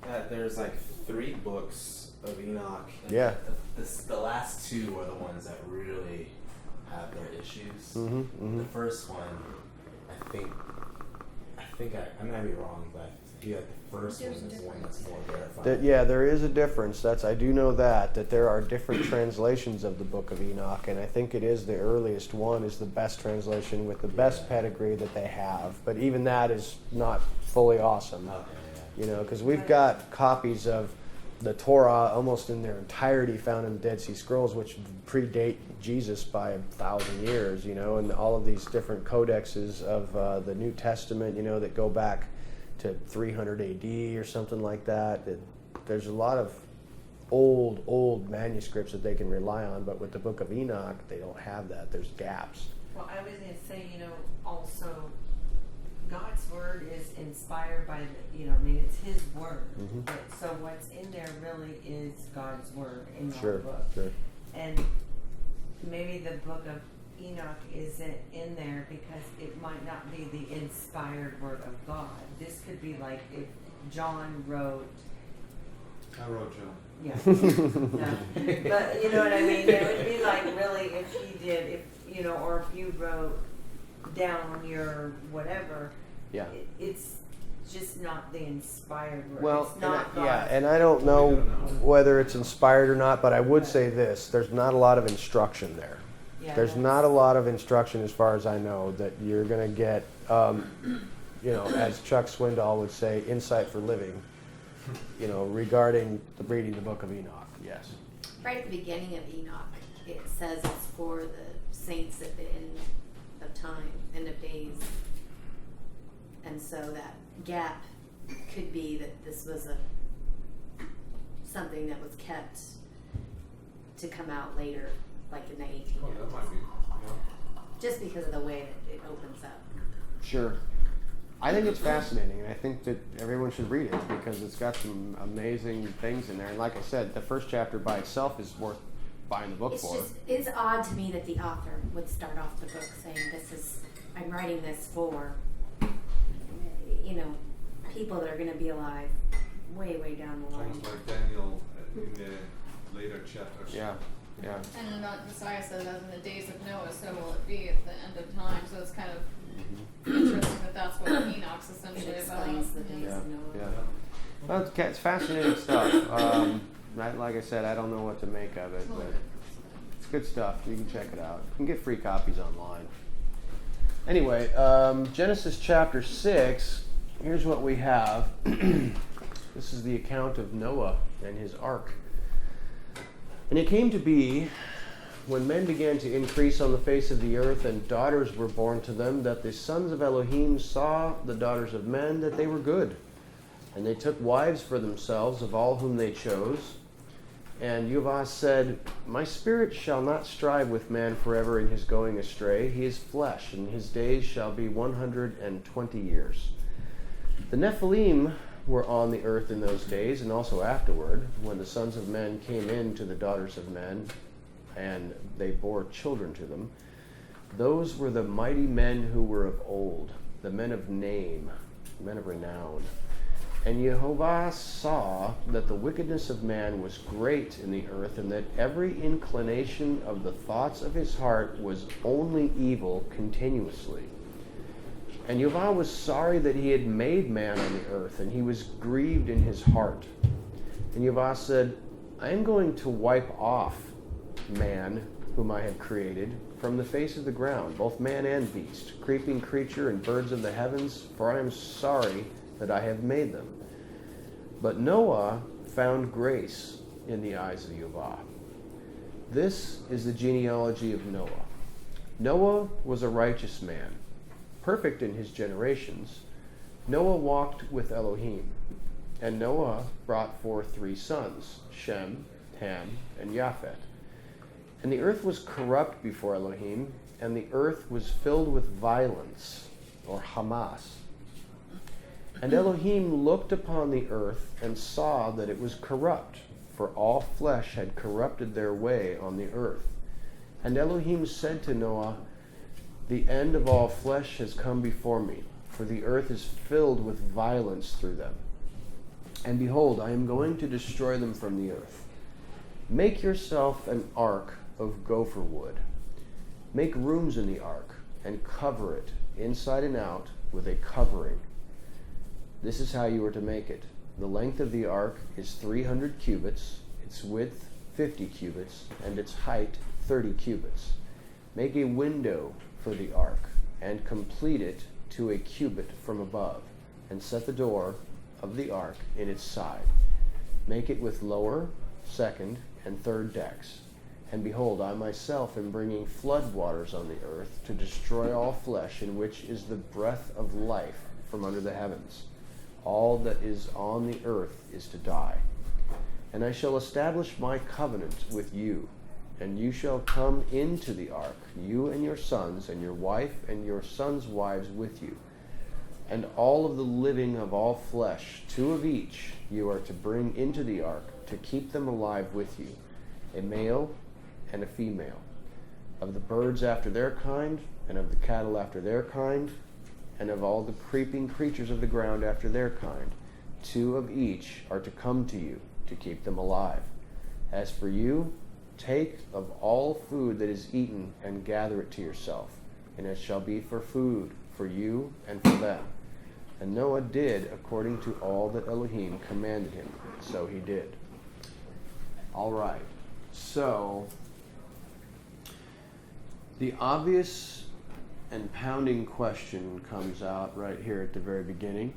that there's like 3 books of Enoch. And Yeah. The last 2 are the ones that really have their issues. Mm-hmm. The first one, I think I might be wrong, but I feel like the first one is the one that's more verified. There is a difference. I do know that there are different translations of the Book of Enoch, and I think it is the earliest one is the best translation with the best pedigree that they have. But even that is not fully awesome, because we've got copies of the Torah almost in their entirety found in the Dead Sea Scrolls, which predate Jesus by 1,000 years, and all of these different codexes of the New Testament, that go back to 300 AD or something like that. There's a lot of old manuscripts that they can rely on, but with the Book of Enoch, they don't have that. There's gaps. Well, I was going to say, also God's word is inspired by it's His word. Mm-hmm. But so what's in there really is God's word in Sure, our book. sure. And maybe the Book of Enoch isn't in there because it might not be the inspired word of God. This could be like if John wrote. I wrote John. Yeah. No. But you know what I mean? It would be like really if he did, or if you wrote down your whatever. Yeah. It's just not the inspired word. Well, it's not God's. and I don't know whether it's inspired or not, but I would say this: there's not a lot of instruction there. Yeah, There's not a lot of instruction, as far as I know, that you're going to get, as Chuck Swindoll would say, insight for living, regarding reading the Book of Enoch. Yes. Right at the beginning of Enoch, it says it's for the saints at the end of time, end of days. And so that gap could be that this was something that was kept to come out later, like in the 1800s. Oh, that might be. Just because of the way that it opens up. Sure. I think it's fascinating, and I think that everyone should read it because it's got some amazing things in there. And like I said, the first chapter by itself is worth buying the book for. It's odd to me that the author would start off the book saying, I'm writing this for, people that are going to be alive way, way down the line. Sounds like Daniel in the later chapters. Yeah. And Messiah says, as in the days of Noah, so will it be at the end of time. So it's kind of interesting that that's what Enoch's essentially It about. explains the days of Noah. Yeah. Well, it's fascinating stuff. Like I said, I don't know what to make of it, but it's good stuff. You can check it out. You can get free copies online. Anyway, Genesis chapter 6, here's what we have. This is the account of Noah and his ark. And it came to be, when men began to increase on the face of the earth and daughters were born to them, that the sons of Elohim saw the daughters of men, that they were good. And they took wives for themselves of all whom they chose. And Yahweh said, My spirit shall not strive with man forever in his going astray. He is flesh, and his days shall be 120 years. The Nephilim were on the earth in those days, and also afterward, when the sons of men came in to the daughters of men, and they bore children to them. Those were the mighty men who were of old, the men of name, men of renown. And Jehovah saw that the wickedness of man was great in the earth, and that every inclination of the thoughts of his heart was only evil continuously. And Jehovah was sorry that he had made man on the earth, and he was grieved in his heart. And Jehovah said, I am going to wipe off man, whom I have created, from the face of the ground, both man and beast, creeping creature and birds of the heavens, for I am sorry that I have made them. But Noah found grace in the eyes of Jehovah. This is the genealogy of Noah. Noah was a righteous man, perfect in his generations. Noah walked with Elohim, and Noah brought forth 3 sons, Shem, Ham, and Japheth. And the earth was corrupt before Elohim, and the earth was filled with violence, or Hamas. And Elohim looked upon the earth and saw that it was corrupt, for all flesh had corrupted their way on the earth. And Elohim said to Noah, The end of all flesh has come before me, for the earth is filled with violence through them. And behold, I am going to destroy them from the earth. Make yourself an ark of gopher wood. Make rooms in the ark, and cover it, inside and out, with a covering. This is how you are to make it. The length of the ark is 300 cubits, its width 50 cubits, and its height 30 cubits. Make a window for the ark, and complete it to a cubit from above, and set the door of the ark in its side. Make it with lower, second, and third decks. And behold, I myself am bringing flood waters on the earth to destroy all flesh, in which is the breath of life from under the heavens. All that is on the earth is to die. And I shall establish my covenant with you, and you shall come into the ark, you and your sons, and your wife, and your sons' wives with you. And all of the living of all flesh, 2 of each, you are to bring into the ark, to keep them alive with you, a male and a female. Of the birds after their kind, and of the cattle after their kind, and of all the creeping creatures of the ground after their kind, 2 of each are to come to you, to keep them alive. As for you, take of all food that is eaten, and gather it to yourself, and it shall be for food for you and for them. And Noah did according to all that Elohim commanded him, so he did. All right, so the obvious and pounding question comes out right here at the very beginning.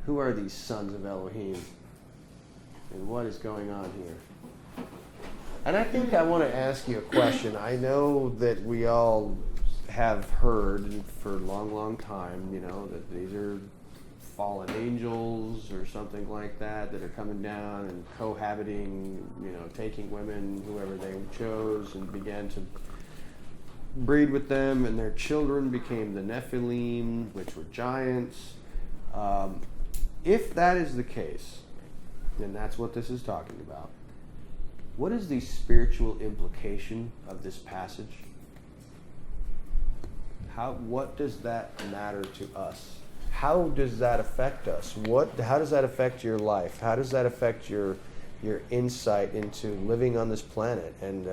Who are these sons of Elohim? And what is going on here? And I think I want to ask you a question. I know that we all have heard for a long, long time, that these are fallen angels or something like that are coming down and cohabiting, taking women, whoever they chose, and began to breed with them, and their children became the Nephilim, which were giants. If that is the case, and that's what this is talking about, what is the spiritual implication of this passage? What does that matter to us? How does that affect us? How does that affect your life? How does that affect your insight into living on this planet and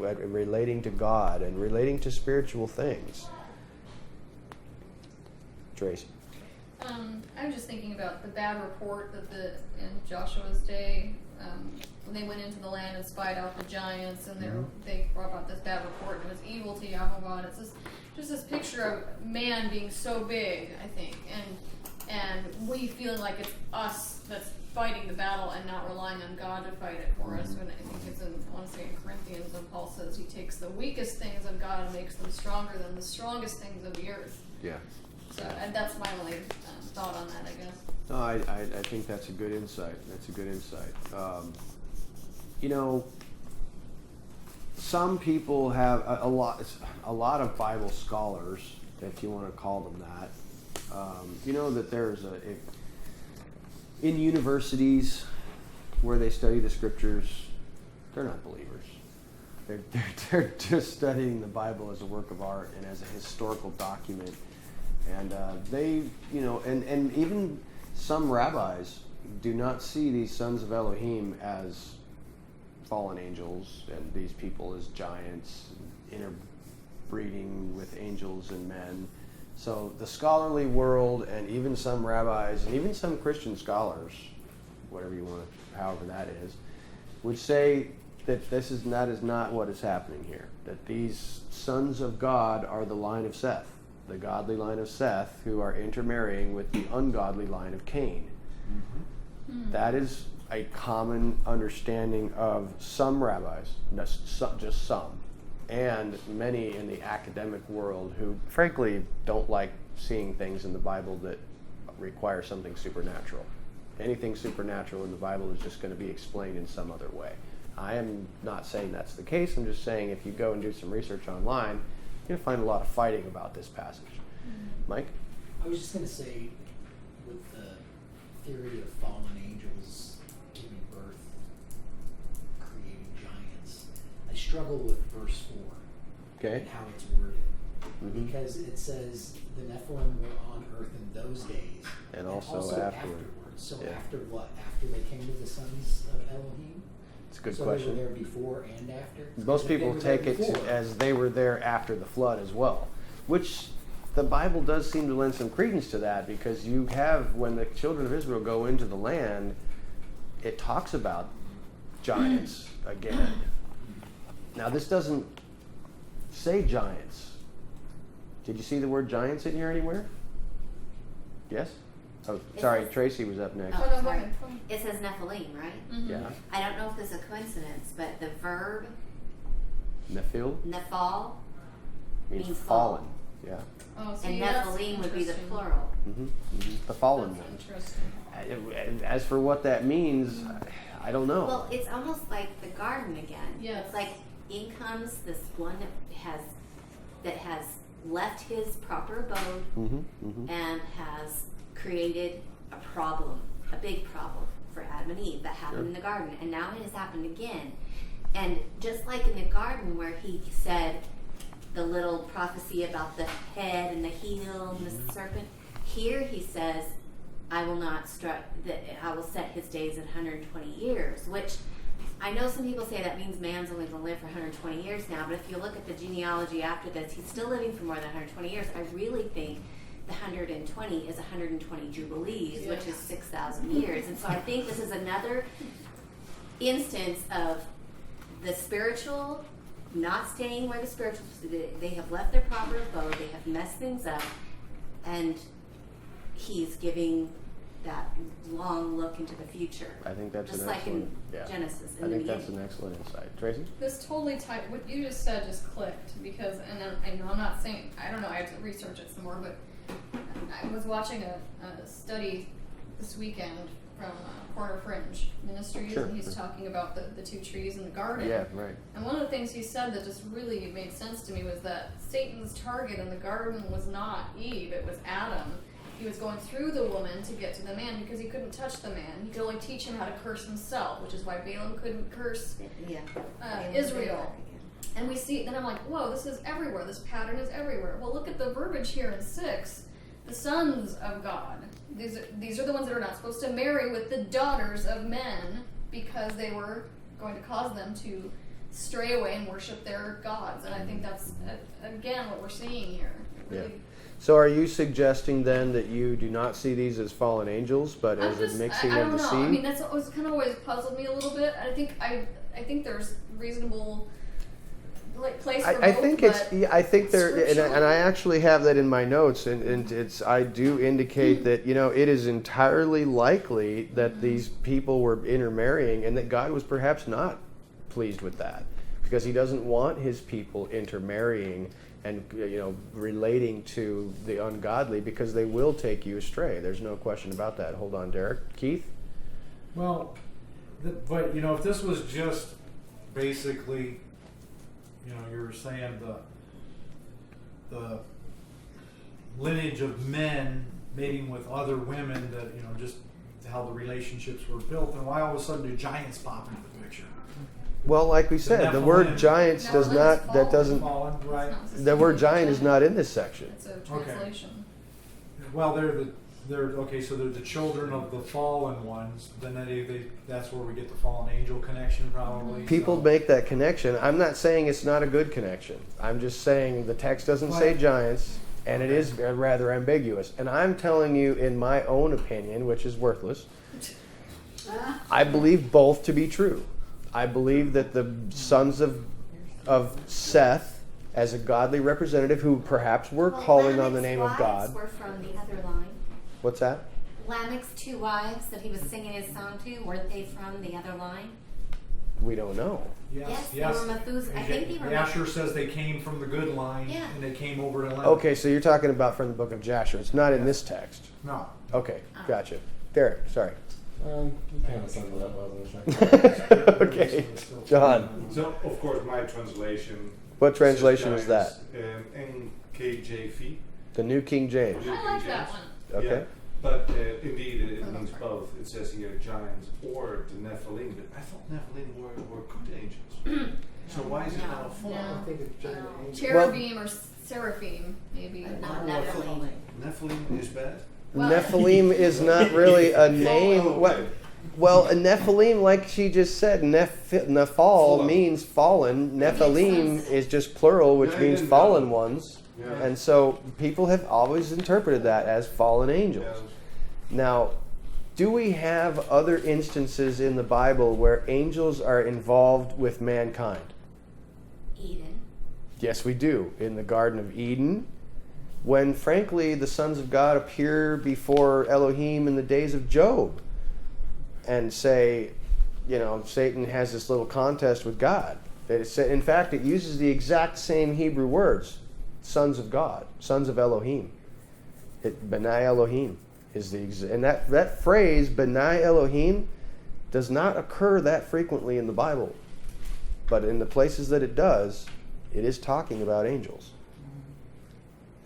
relating to God and relating to spiritual things? Tracy. I was just thinking about the bad report that in Joshua's day, when they went into the land and spied out the giants, and they brought out this bad report, and it was evil to Yahweh. It's just this picture of man being so big, I think, and we feeling like it's us that's fighting the battle and not relying on God to fight it for us. When I think it's I want to say in Corinthians, when Paul says he takes the weakest things of God and makes them stronger than the strongest things of the earth. Yeah. So and that's my only thought on that, I guess. No, I think that's a good insight. Some people have a lot of Bible scholars, if you want to call them that. That there's in universities where they study the scriptures, they're not believers. They're just studying the Bible as a work of art and as a historical document. And and even some rabbis do not see these sons of Elohim as fallen angels and these people as giants, interbreeding with angels and men. So the scholarly world, and even some rabbis, and even some Christian scholars, whatever you want to, however that is, would say that that is not what is happening here. That these sons of God are the line of Seth, the godly line of Seth, who are intermarrying with the ungodly line of Cain. Mm-hmm. That is a common understanding of some rabbis, just some, and many in the academic world who, frankly, don't like seeing things in the Bible that require something supernatural. Anything supernatural in the Bible is just going to be explained in some other way. I am not saying that's the case. I'm just saying if you go and do some research online, you're going to find a lot of fighting about this passage. Mm-hmm. Mike? I was just going to say, with the theory of fallen angels giving birth, creating giants, I struggle with verse 4 and how it's worded. Mm-hmm. Because it says the Nephilim were on earth in those days. And also afterwards. So after what? After they came to the sons of Elohim? It's a good question. So they were there before and after? Most people take it as they were there after the flood as well, which the Bible does seem to lend some credence to that, because you have, when the children of Israel go into the land, it talks about giants again. Now, this doesn't say giants. Did you see the word giants in here anywhere? Yes? Oh, sorry, Tracy was up next. Oh, no, go sorry. ahead. It says Nephilim, right? Mhm. Yeah. I don't know if this is a coincidence, but the verb Nephil nephal means means fallen. fall. Yeah. Oh, and that's Nephilim would be the interesting. plural. The fallen That's ones. interesting. As for what that means, I don't know. Well, it's almost like the garden again. Yes. It's like in comes this one that has left his proper abode and has created a problem, a big problem for Adam and Eve that happened in the garden, and now it has happened again. And just like in the garden where he said the little prophecy about the head and the heel and the serpent, here he says, I will not I will set his days at 120 years, which I know some people say that means man's only going to live for 120 years now, but if you look at the genealogy after this, he's still living for more than 120 years. I really think the 120 is 120 jubilees, which is 6,000 years. And so I think this is another instance of the spiritual not staying where the spiritual, they have left their proper abode, they have messed things up, and he's giving that long look into the future. I think that's just an like excellent, in Genesis. In I the think that's beginning. an excellent insight. Tracy? This totally what you just said just clicked, because, and I know I'm not saying, I don't know, I have to research it some more, but I was watching a study this weekend from Corner Fringe Ministries, Sure. and he's talking about the two trees in the garden. Yeah, right. And one of the things he said that just really made sense to me was that Satan's target in the garden was not Eve, it was Adam. He was going through the woman to get to the man because he couldn't touch the man. He could only teach him how to curse himself, which is why Balaam couldn't curse Israel. And we see, then I'm like, whoa, this is everywhere. This pattern is everywhere. Well, look at the verbiage here in 6. The sons of God. These are the ones that are not supposed to marry with the daughters of men because they were going to cause them to stray away and worship their gods. And I think that's, again, what we're seeing here. Really, So are you suggesting then that you do not see these as fallen angels, but as a mixing I of don't the know. seed? I mean, that's always kind of always puzzled me a little bit. I think there's reasonable place for I both, think but I think there, and scripturally- I actually have that in my notes, and I do indicate that, it is entirely likely that these people were intermarrying, and that God was perhaps not pleased with that, because He doesn't want His people intermarrying and relating to the ungodly, because they will take you astray. There's no question about that. Hold on, Derek. Keith? Well, but if this was just basically, you were saying the lineage of men mating with other women, that just how the relationships were built, and why all of a sudden do giants pop into the picture? Well, like we said, the word Nephilim. giants does Nephilim not, is that doesn't, Fallen, right? the word giant is not in this section. It's a translation. Well, they're okay. So they're the children of the fallen ones. Then that's where we get the fallen angel connection, probably. People so. make that connection. I'm not saying it's not a good connection. I'm just saying the text doesn't say Right. giants, and it is rather ambiguous. And I'm telling you, in my own opinion, which is worthless, I believe both to be true. I believe that the sons of Seth, as a godly representative who perhaps were calling on the name of God. Were from the other line. What's that? Lamech's 2 wives that he was singing his song to, weren't they from the other line? We don't know. Yes, they were Methuselah. I think they were. Asher says they came from the good line, Yeah. and they came over to Lamek. Okay, so you're talking about from the book of Jasher. It's not in this text. No. Okay, gotcha. Derek, sorry. You kind of summed it up well in a second. Okay, John. So, of course, my translation. What translation says is that? giants, NKJV. The New King James. I like that one. Okay. Yeah, but indeed, it For the means most part. both. It says here giants or the Nephilim. But I thought Nephilim were good angels. So why is it now fallen? No. I think it's giant angel. Cherubim or seraphim, maybe. Not Nephilim. Nephilim is bad? Well- Nephilim is not really a name. Oh, What? okay. Well, a Nephilim, like she just said, Nephal means fallen. Nephilim is just plural, which means fallen ones. Yeah. And so people have always interpreted that as fallen angels. Now, do we have other instances in the Bible where angels are involved with mankind? Eden. Yes, we do. In the Garden of Eden, when, frankly, the sons of God appear before Elohim in the days of Job and say, Satan has this little contest with God. In fact, it uses the exact same Hebrew words, sons of God, sons of Elohim. Benai Elohim is and that phrase, Benai Elohim, does not occur that frequently in the Bible. But in the places that it does, it is talking about angels.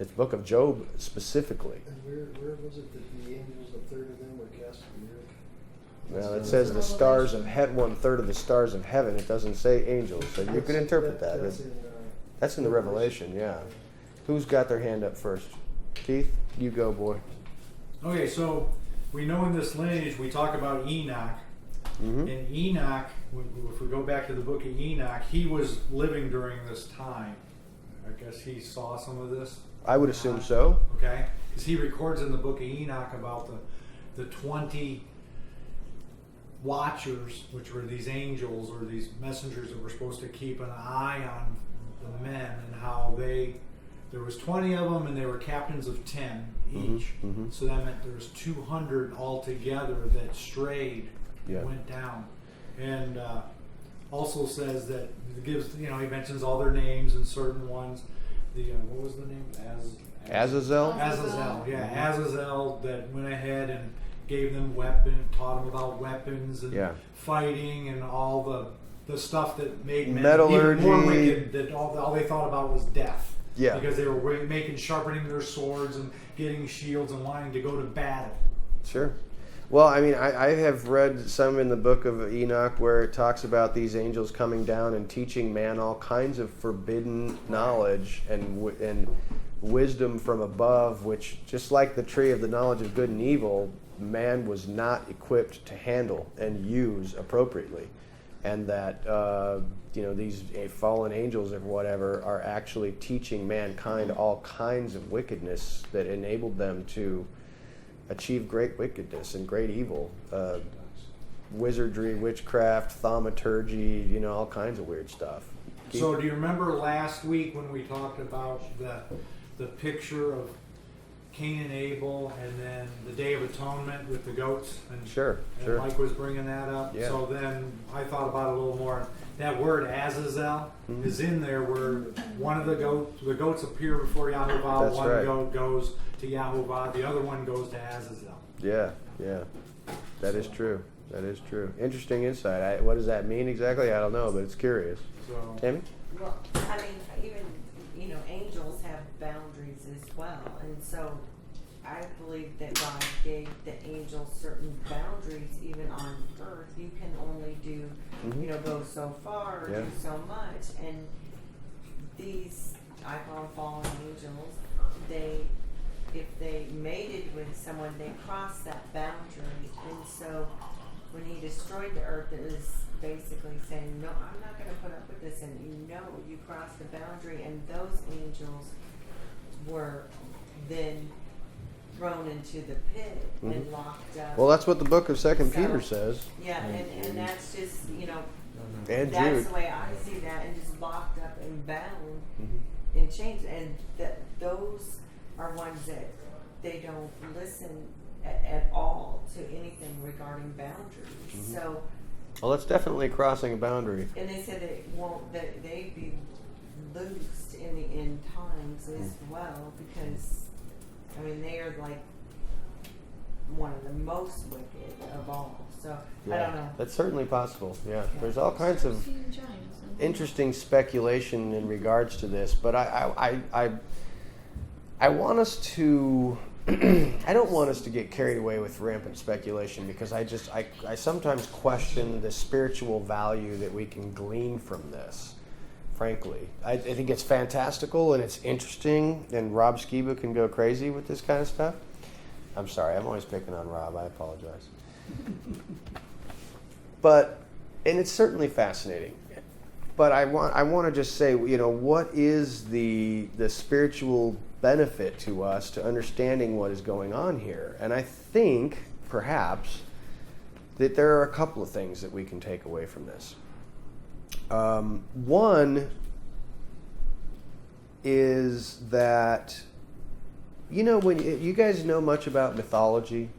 It's the book of Job specifically. And where was it that the angels, a third of them were cast to the earth? Well, it says the stars of heaven, 1/3 of the stars of heaven. It doesn't say angels, so you could interpret that. That's in the Revelation, yeah. Who's got their hand up first? Keith, you go, boy. Okay, so we know in this lineage we talk about Enoch. Mm-hmm. And Enoch, if we go back to the book of Enoch, he was living during this time. I guess he saw some of this. I would assume so. Okay, because he records in the book of Enoch about the 20 watchers, which were these angels or these messengers that were supposed to keep an eye on the men, and how there was 20 of them and they were captains of 10 each. Mm-hmm. So that meant there was 200 altogether that strayed, went down. And also says that it gives, he mentions all their names and certain ones. What was the name? Azazel? Azazel, yeah. Azazel that went ahead and gave them weapons, taught them about weapons and fighting and all the stuff that made men even more wicked, that all they thought about was death. Yeah. Because they were sharpening their swords and getting shields and wanting to go to battle. Sure. Well, I mean, I have read some in the book of Enoch where it talks about these angels coming down and teaching man all kinds of forbidden knowledge and wisdom from above, which, just like the tree of the knowledge of good and evil, man was not equipped to handle and use appropriately. And that, these fallen angels or whatever are actually teaching mankind all kinds of wickedness that enabled them to achieve great wickedness and great evil. Wizardry, witchcraft, thaumaturgy, all kinds of weird stuff. So do you remember last week when we talked about the picture of Cain and Abel, and then the Day of Atonement with the goats? And Sure. Mike was bringing that up. Yeah. So then I thought about it a little more. That word Azazel is in there where one of the goats appear before Yahuwah. That's one right. goat goes to Yahuwah. The other one goes to Azazel. Yeah. That is true. Interesting insight. What does that mean exactly? I don't know, but it's curious. So, Tammy? Well, I mean, even, angels have boundaries as well. And so I believe that God gave the angels certain boundaries even on earth. You can only do, go so far or do so much. And these, I call them fallen angels, if they mated with someone, they crossed that boundary. And so when he destroyed the earth, it was basically saying, no, I'm not going to put up with this. And you crossed the boundary. And those angels were then thrown into the pit and locked up. Well, that's what the book of 2 Peter says. Yeah, and that's just, And that's Jude. the way I see that, and just locked up and bound and chains. And those are ones that they don't listen at all to anything regarding boundaries. So, Well, that's definitely crossing a boundary. and they said that they'd be loosed in the end times as well, because they are like one of the most wicked of all. So I don't know. That's certainly possible. Yeah. There's all kinds of interesting speculation in regards to this, but I want us to I don't want us to get carried away with rampant speculation, because I sometimes question the spiritual value that we can glean from this. Frankly, I think it's fantastical and it's interesting, and Rob Skiba can go crazy with this kind of stuff. I'm sorry, I'm always picking on Rob. I apologize. and it's certainly fascinating. But I want to just say, what is the spiritual benefit to us to understanding what is going on here? And I think, perhaps, that there are a couple of things that we can take away from this. One is that, when you guys know much about mythology,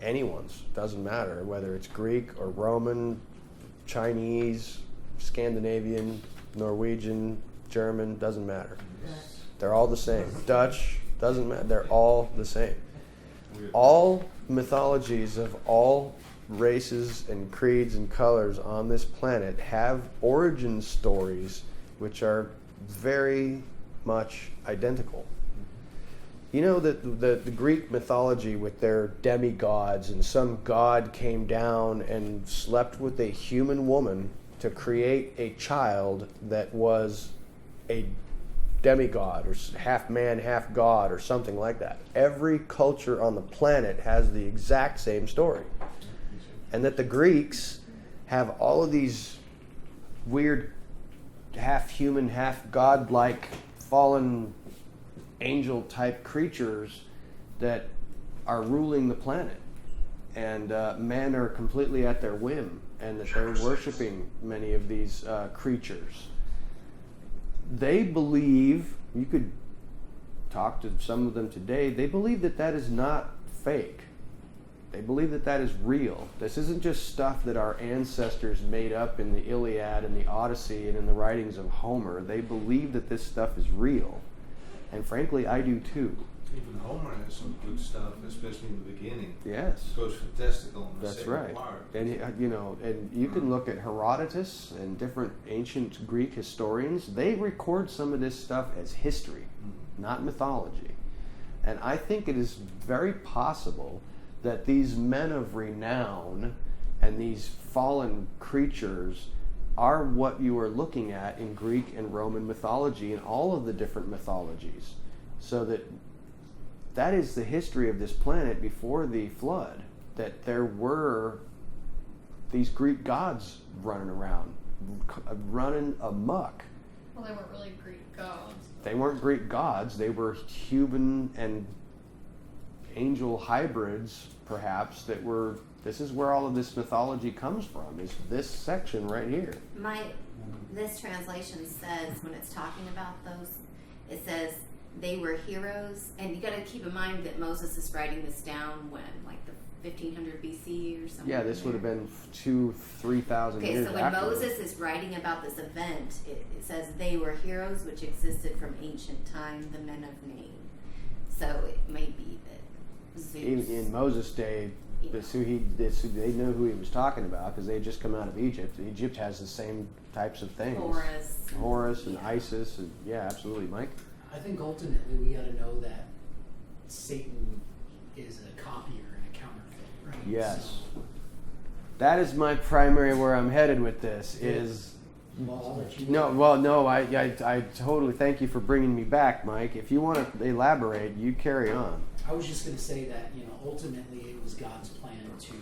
anyone's, doesn't matter, whether it's Greek or Roman, Chinese, Scandinavian, Norwegian, German, doesn't matter. They're all the same. Dutch, doesn't matter. They're all the same. All mythologies of all races and creeds and colors on this planet have origin stories which are very much identical. The Greek mythology with their demigods, and some god came down and slept with a human woman to create a child that was a demigod or half man, half god or something like that. Every culture on the planet has the exact same story. And that the Greeks have all of these weird half human, half god-like fallen angel type creatures that are ruling the planet, and men are completely at their whim, and that they're worshiping many of these creatures. They believe, you could talk to some of them today, they believe that that is not fake. They believe that that is real. This isn't just stuff that our ancestors made up in the Iliad and the Odyssey and in the writings of Homer. They believe that this stuff is real. And frankly, I do too. Even Homer has some good stuff, especially in the beginning. Yes. It goes fantastical in the That's second right. part. And and you can look at Herodotus and different ancient Greek historians. They record some of this stuff as history, not mythology. And I think it is very possible that these men of renown and these fallen creatures are what you are looking at in Greek and Roman mythology and all of the different mythologies. So that is the history of this planet before the flood, that there were these Greek gods running around, running amok. Well, they weren't really Greek gods. They weren't Greek gods. They were human and angel hybrids, perhaps, that were... This is where all of this mythology comes from, is this section right here. This translation says, when it's talking about those, it says they were heroes. And you got to keep in mind that Moses is writing this down when, like the 1500 BC or something. Yeah, this would have been 2,000-3,000 years Okay, so when afterwards. Moses is writing about this event, it says they were heroes which existed from ancient time, the men of name. So it may be that Zeus... In Moses' day, they knew who he was talking about because they had just come out of Egypt. Egypt has the same types of things. Horus and Isis. And, yeah, absolutely. Mike? I think ultimately we got to know that Satan is a copier and a counterfeit, right? Yes. So, that is my primary where I'm headed with this is... I totally thank you for bringing me back, Mike. If you want to elaborate, you carry on. I was just going to say that, ultimately it was God's plan to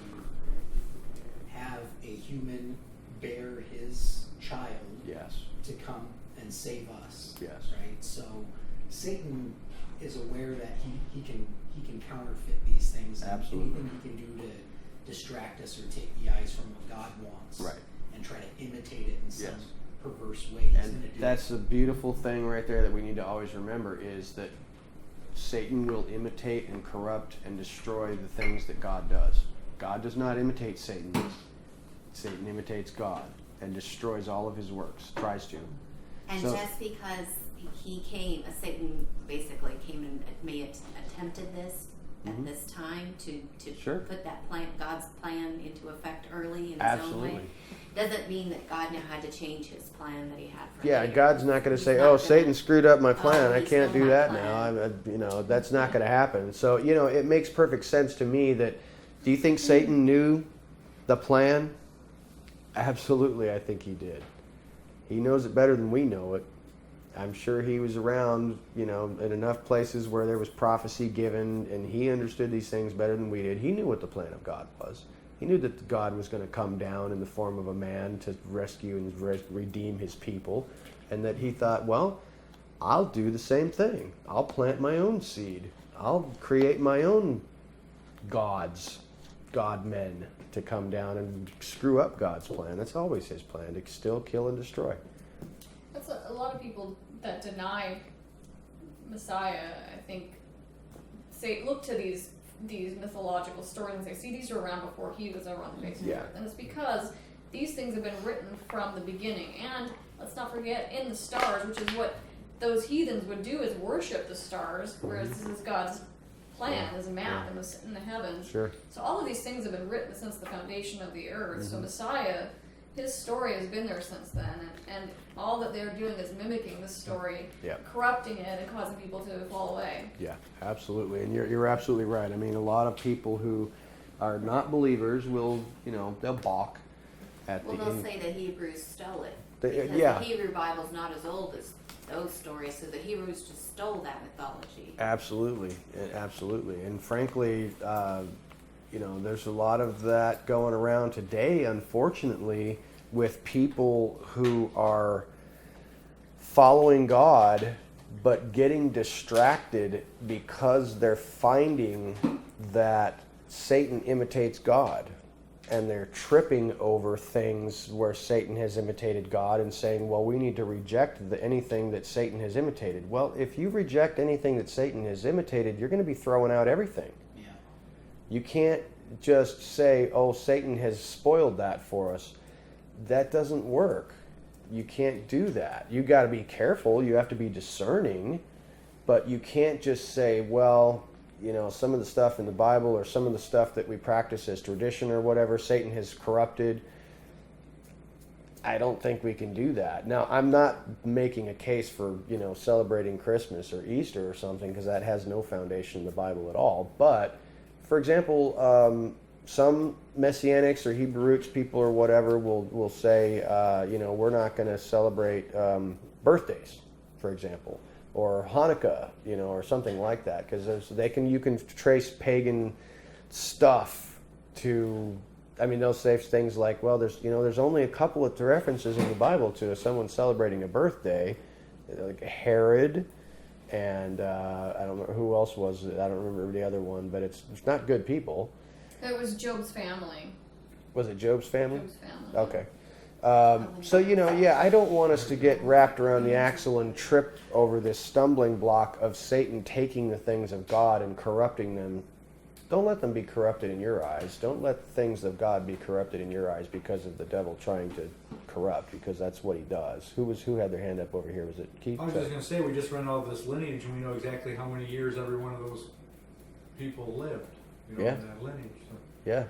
have a human bear his child to come and save us. Yes. Right? So Satan is aware that he can counterfeit these things. And absolutely. anything he can do to distract us or take the eyes from what God wants. Right. And try to imitate it in some perverse way. And that's the beautiful thing right there that we need to always remember is that Satan will imitate and corrupt and destroy the things that God does. God does not imitate Satan. Satan imitates God and destroys all of his works, tries to. And just because Satan basically came and attempted this at this time to put that plan, God's plan into effect early in his own way, doesn't mean that God now had to change his plan that he had for later. God's not going to say, Satan screwed up my plan. I can't do that now. That's not going to happen. So, it makes perfect sense to me that, do you think Satan knew the plan? Absolutely, I think he did. He knows it better than we know it. I'm sure he was around, in enough places where there was prophecy given, and he understood these things better than we did. He knew what the plan of God was. He knew that God was going to come down in the form of a man to rescue and redeem his people, and that he thought, well, I'll do the same thing. I'll plant my own seed. I'll create my own gods, God-men, to come down and screw up God's plan. That's always his plan, to still kill and destroy. That's a lot of people that deny Messiah, I think, look to these mythological stories and say, see, these were around before he was ever on the face of the earth. And it's because these things have been written from the beginning. And let's not forget, in the stars, which is what those heathens would do, is worship the stars, whereas this is God's plan, as a map in the heavens. Sure. So all of these things have been written since the foundation of the earth. So Messiah, his story has been there since then, and all that they're doing is mimicking this story, corrupting it, and causing people to fall away. Yeah, absolutely, and you're absolutely right. I mean, a lot of people who are not believers will, they'll balk at Well, they'll say the Hebrews stole it. Because the Hebrew Bible's not as old as those stories, so the Hebrews just stole that mythology. Absolutely, and frankly, there's a lot of that going around today, unfortunately, with people who are following God but getting distracted because they're finding that Satan imitates God, and they're tripping over things where Satan has imitated God and saying, well, we need to reject anything that Satan has imitated. Well, if you reject anything that Satan has imitated, you're going to be throwing out everything. Yeah. You can't just say, oh, Satan has spoiled that for us. That doesn't work. You can't do that. You got to be careful. You have to be discerning, but you can't just say, well, some of the stuff in the Bible or some of the stuff that we practice as tradition or whatever, Satan has corrupted. I don't think we can do that. Now, I'm not making a case for, celebrating Christmas or Easter or something, because that has no foundation in the Bible at all. But, for example, some Messianics or Hebrew roots people or whatever will say, we're not going to celebrate birthdays, for example, or Hanukkah, or something like that, because you can trace pagan stuff to. I mean, they'll say things like, well, there's only a couple of references in the Bible to someone celebrating a birthday, like Herod, and I don't remember who else was it. I don't remember the other one, but it's not good people. It was Job's family. Was it Job's family? Job's family. Okay. I don't want us to get wrapped around the axle and trip over this stumbling block of Satan taking the things of God and corrupting them. Don't let them be corrupted in your eyes. Don't let the things of God be corrupted in your eyes because of the devil trying to corrupt, because that's what he does. Who had their hand up over here? Was it Keith? I was just going to say, we just ran all this lineage and we know exactly how many years every one of those people lived, in that lineage. So. Yeah.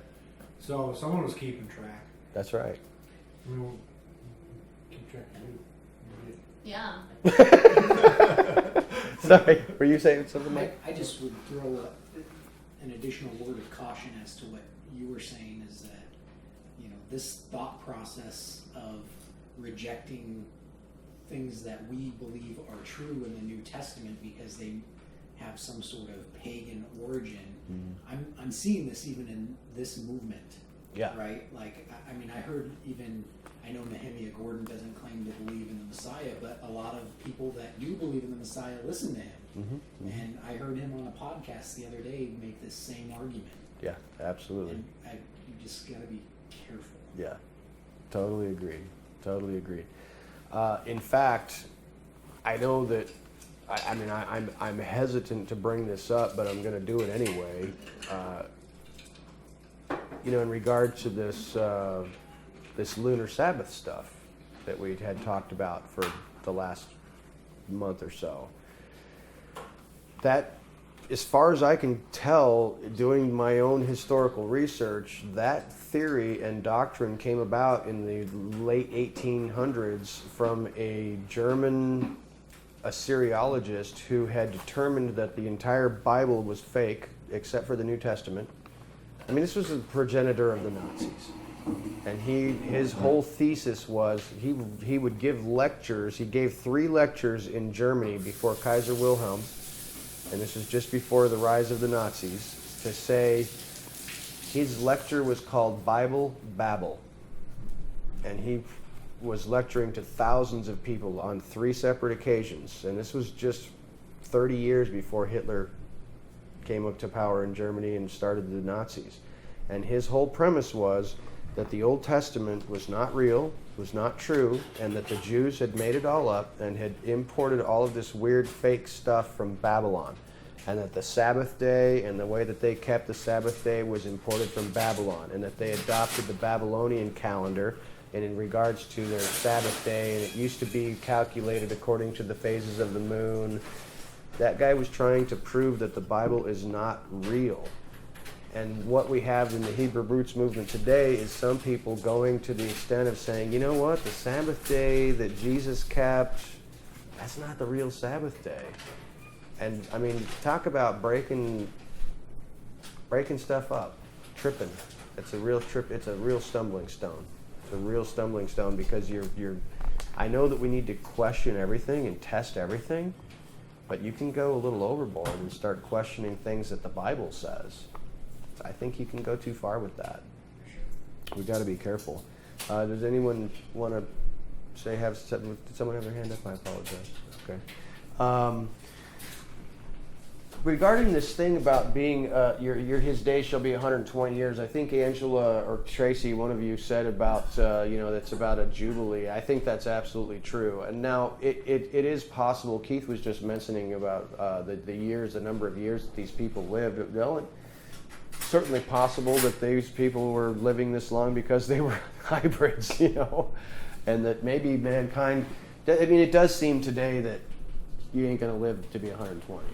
So someone was keeping track. That's right. We'll keep track of you. Yeah. Sorry, were you saying something, Mike? I just would throw an additional word of caution as to what you were saying, is that, this thought process of rejecting things that we believe are true in the New Testament because they have some sort of pagan origin. Mm-hmm. I'm seeing this even in this movement. Yeah. Right? Like, I know Nehemiah Gordon doesn't claim to believe in the Messiah, but a lot of people that do believe in the Messiah listen to him. Mm-hmm. Mm-hmm. And I heard him on a podcast the other day make this same argument. Yeah, absolutely. And you just got to be careful. Yeah, totally agreed. In fact, I know that, I'm hesitant to bring this up, but I'm going to do it anyway. In regard to this lunar Sabbath stuff that we had talked about for the last month or so. That, as far as I can tell, doing my own historical research, that theory and doctrine came about in the late 1800s from a German Assyriologist who had determined that the entire Bible was fake, except for the New Testament. This was a progenitor of the Nazis. And his whole thesis was he would give lectures. He gave 3 lectures in Germany before Kaiser Wilhelm, and this was just before the rise of the Nazis, to say His lecture was called Bible Babble. And he was lecturing to thousands of people on 3 separate occasions. And this was just 30 years before Hitler came up to power in Germany and started the Nazis. And his whole premise was that the Old Testament was not real, was not true, and that the Jews had made it all up and had imported all of this weird fake stuff from Babylon. And that the Sabbath day and the way that they kept the Sabbath day was imported from Babylon, and that they adopted the Babylonian calendar and in regards to their Sabbath day, and it used to be calculated according to the phases of the moon. That guy was trying to prove that the Bible is not real. And what we have in the Hebrew Roots movement today is some people going to the extent of saying, you know what, the Sabbath day that Jesus kept, that's not the real Sabbath day. And I mean, talk about breaking stuff up, tripping. It's a real trip. It's a real stumbling stone. It's a real stumbling stone because you're. I know that we need to question everything and test everything, but you can go a little overboard and start questioning things that the Bible says. I think you can go too far with that. We got to be careful. Does anyone want to say did someone have their hand up? I apologize. Okay. Regarding this thing about being his days shall be 120 years, I think Angela or Tracy, one of you, said about that's about a jubilee. I think that's absolutely true. And now it is possible. Keith was just mentioning about the years, the number of years that these people lived. Well, certainly possible that these people were living this long because they were hybrids, and that maybe mankind. I mean, it does seem today that you ain't going to live to be 120.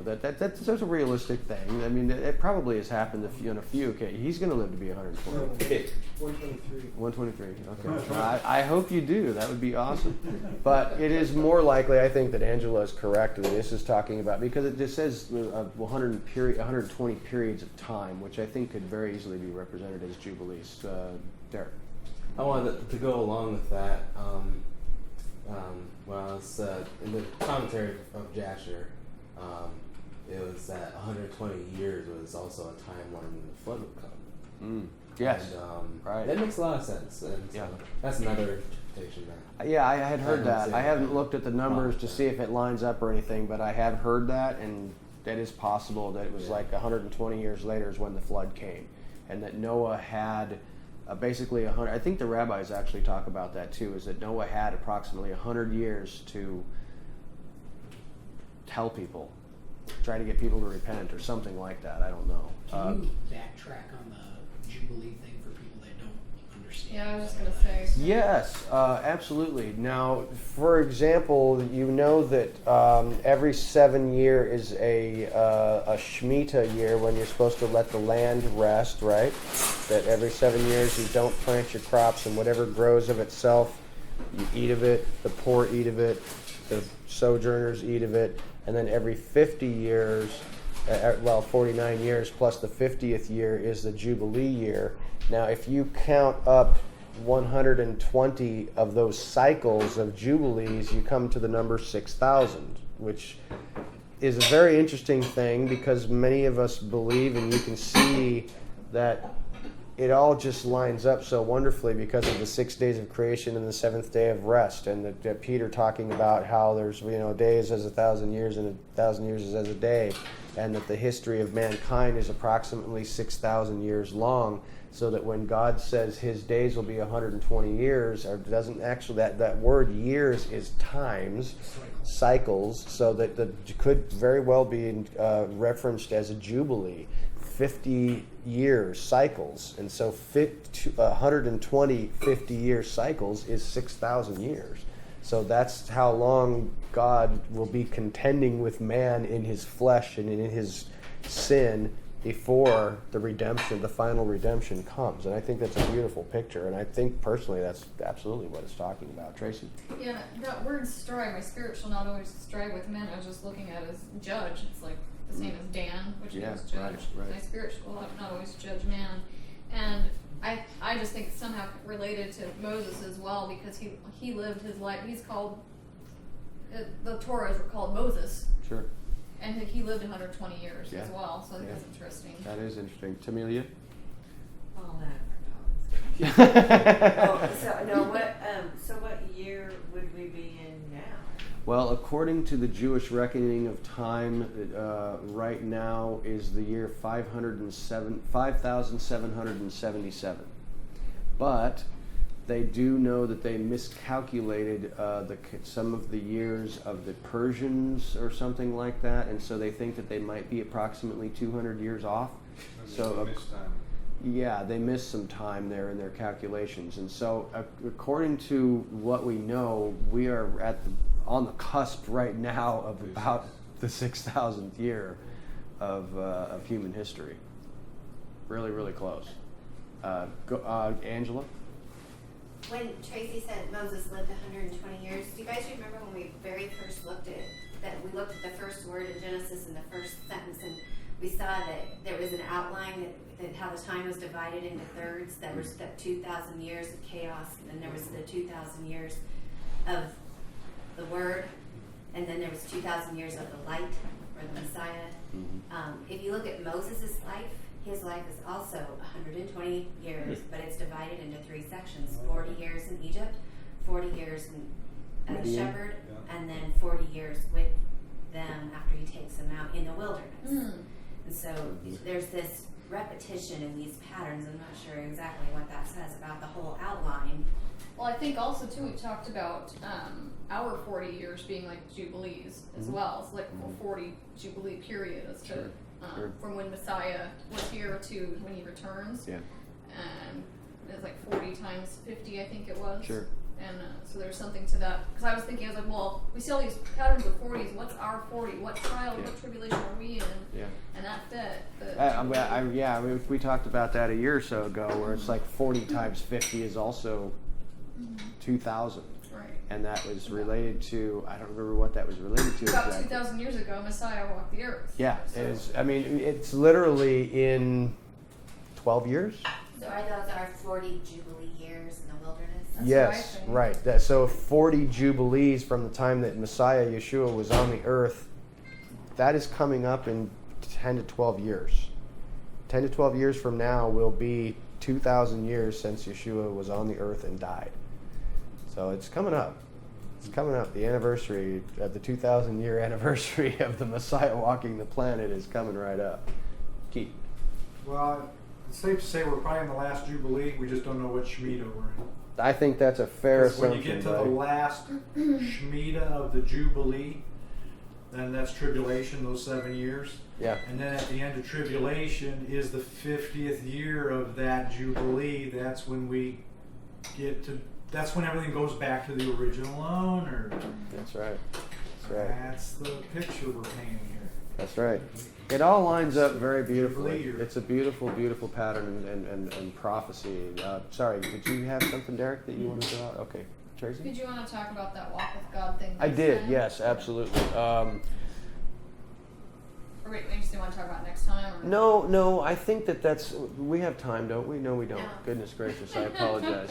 That's a realistic thing. I mean, it probably has happened on a few occasions. He's going to live to be 120. 123. 123. Okay. Well, I hope you do. That would be awesome. But it is more likely, I think, that Angela is correct that this is talking about, because it just says 120 periods of time, which I think could very easily be represented as jubilees. Derek. I wanted to go along with that. Well, it's in the commentary of Jasher. It was that 120 years was also a timeline when the flood would come. Yes. And, right. That makes a lot of sense. And so that's another interpretation there. Yeah, I had heard that. I haven't looked at the numbers to see if it lines up or anything, but I have heard that, and that is possible that it was like 120 years later is when the flood came, and that Noah had basically 100. I think the rabbis actually talk about that too, is that Noah had approximately 100 years to tell people, try to get people to repent or something like that. I don't know. Can you backtrack on the Jubilee thing for people that don't understand? Yeah, I was just going to say. Yes, absolutely. Now, for example, that every 7 year is a Shemitah year when you're supposed to let the land rest, right? That every 7 years you don't plant your crops, and whatever grows of itself, you eat of it, the poor eat of it, the sojourners eat of it, and then every 50 years, 49 years plus the 50th year is the Jubilee year. Now, if you count up 120 of those cycles of Jubilees, you come to the number 6,000, which is a very interesting thing because many of us believe, and you can see that it all just lines up so wonderfully because of the 6 days of creation and the seventh day of rest, and that Peter talking about how there's days as 1,000 years and 1,000 years is as a day, and that the history of mankind is approximately 6,000 years long. So that when God says His days will be 120 years, or doesn't actually that word years is times, cycles. So that could very well be referenced as a jubilee. 50 years cycles, and so 120 50-year cycles is 6,000 years. So that's how long God will be contending with man in his flesh and in his sin before the redemption, the final redemption comes. And I think that's a beautiful picture, and I think personally that's absolutely what it's talking about. Tracy? Yeah, that word strive, my spirit shall not always strive with men, I was just looking at it as judge. It's like the same as Dan, which means judge. Right. My spirit shall not always judge man. And I just think it's somehow related to Moses as well, because he lived his life. He's called, the Torahs were called Moses. Sure. And he lived 120 years Yeah. as well, so I think Yeah. that's interesting. That is interesting. Tamelia? All that. Oh, so what year would we be in now? Well, according to the Jewish reckoning of time, right now is the year 5,777. But they do know that they miscalculated some of the years of the Persians or something like that, and so they think that they might be approximately 200 years off. So, yeah, they missed some time there in their calculations, and so according to what we know, we are on the cusp right now of about the 6,000th year of human history. Really, really close. Angela? When Tracy said Moses lived 120 years, do you guys remember when we very first looked at the first word in Genesis in the first sentence, and we saw that there was an outline that how the time was divided into thirds. There was the 2,000 years of chaos, and then there was the 2,000 years of the Word, and then there was 2,000 years of the light, or the Messiah. If you look at Moses' life, his life is also 120 years, but it's divided into three sections: 40 years in Egypt, 40 years as a shepherd, and then 40 years with them after he takes them out in the wilderness. And so there's this repetition in these patterns. I'm not sure exactly what that says about the whole outline. Well, I think also too we talked about our 40 years being like jubilees as well. It's like a 40 jubilee period as to from when Messiah was here to when he returns. Yeah. And it's like 40 times 50, I think it was. Sure. And so there's something to that. Because I was thinking, I was like, well, we see all these patterns of 40s. What's our 40? What trial, what tribulation are we in? Yeah. And that fit. We talked about that a year or so ago, where it's like 40 times 50 is also 2,000. Right. And that was related to, I don't remember what that was related to. About exactly. 2,000 years ago, Messiah walked the earth. Yeah. So. It's literally in 12 years. So are those our 40 Jubilee years in the wilderness? That's Yes, right. So 40 Jubilees from the time that Messiah Yeshua was on the earth, that is coming up in 10 to 12 years. 10 to 12 years from now will be 2,000 years since Yeshua was on the earth and died. So it's coming up. It's coming up. The anniversary of the 2,000-year anniversary of the Messiah walking the planet is coming right up. Keith. Well, it's safe to say we're probably in the last Jubilee. We just don't know what Shemitah we're in. I think that's a fair assumption. When you get to the last Shemitah of the Jubilee, then that's tribulation, those 7 years. Yeah. And then at the end of tribulation is the 50th year of that Jubilee. That's when we get to, that's when everything goes back to the original owner. That's right. That's right. That's the picture we're painting here. That's right. It all lines up very beautifully. Jubilee. It's a beautiful, beautiful pattern and prophecy. Sorry, did you have something, Derek, that you wanted to out? Okay. Tracy? Did you want to talk about that walk with God thing? I next did, time? yes, absolutely. Or wait, we just want to talk about it next time? Or? No, I think that's, we have time, don't we? No, we don't. No. Goodness gracious, I apologize.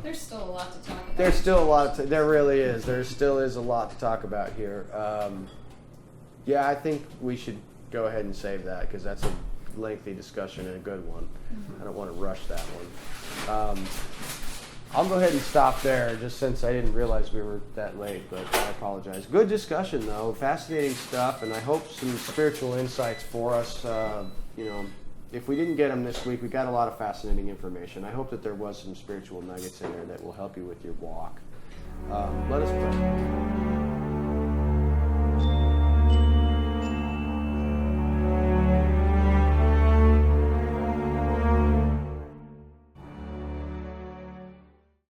There's still a lot to talk about. There's still a lot there really is. There still is a lot to talk about here. Yeah, I think we should go ahead and save that because that's a lengthy discussion and a good one. I don't want to rush that one. I'll go ahead and stop there just since I didn't realize we were that late, but I apologize. Good discussion though, fascinating stuff, and I hope some spiritual insights for us. If we didn't get them this week, we got a lot of fascinating information. I hope that there was some spiritual nuggets in there that will help you with your walk. Let us pray.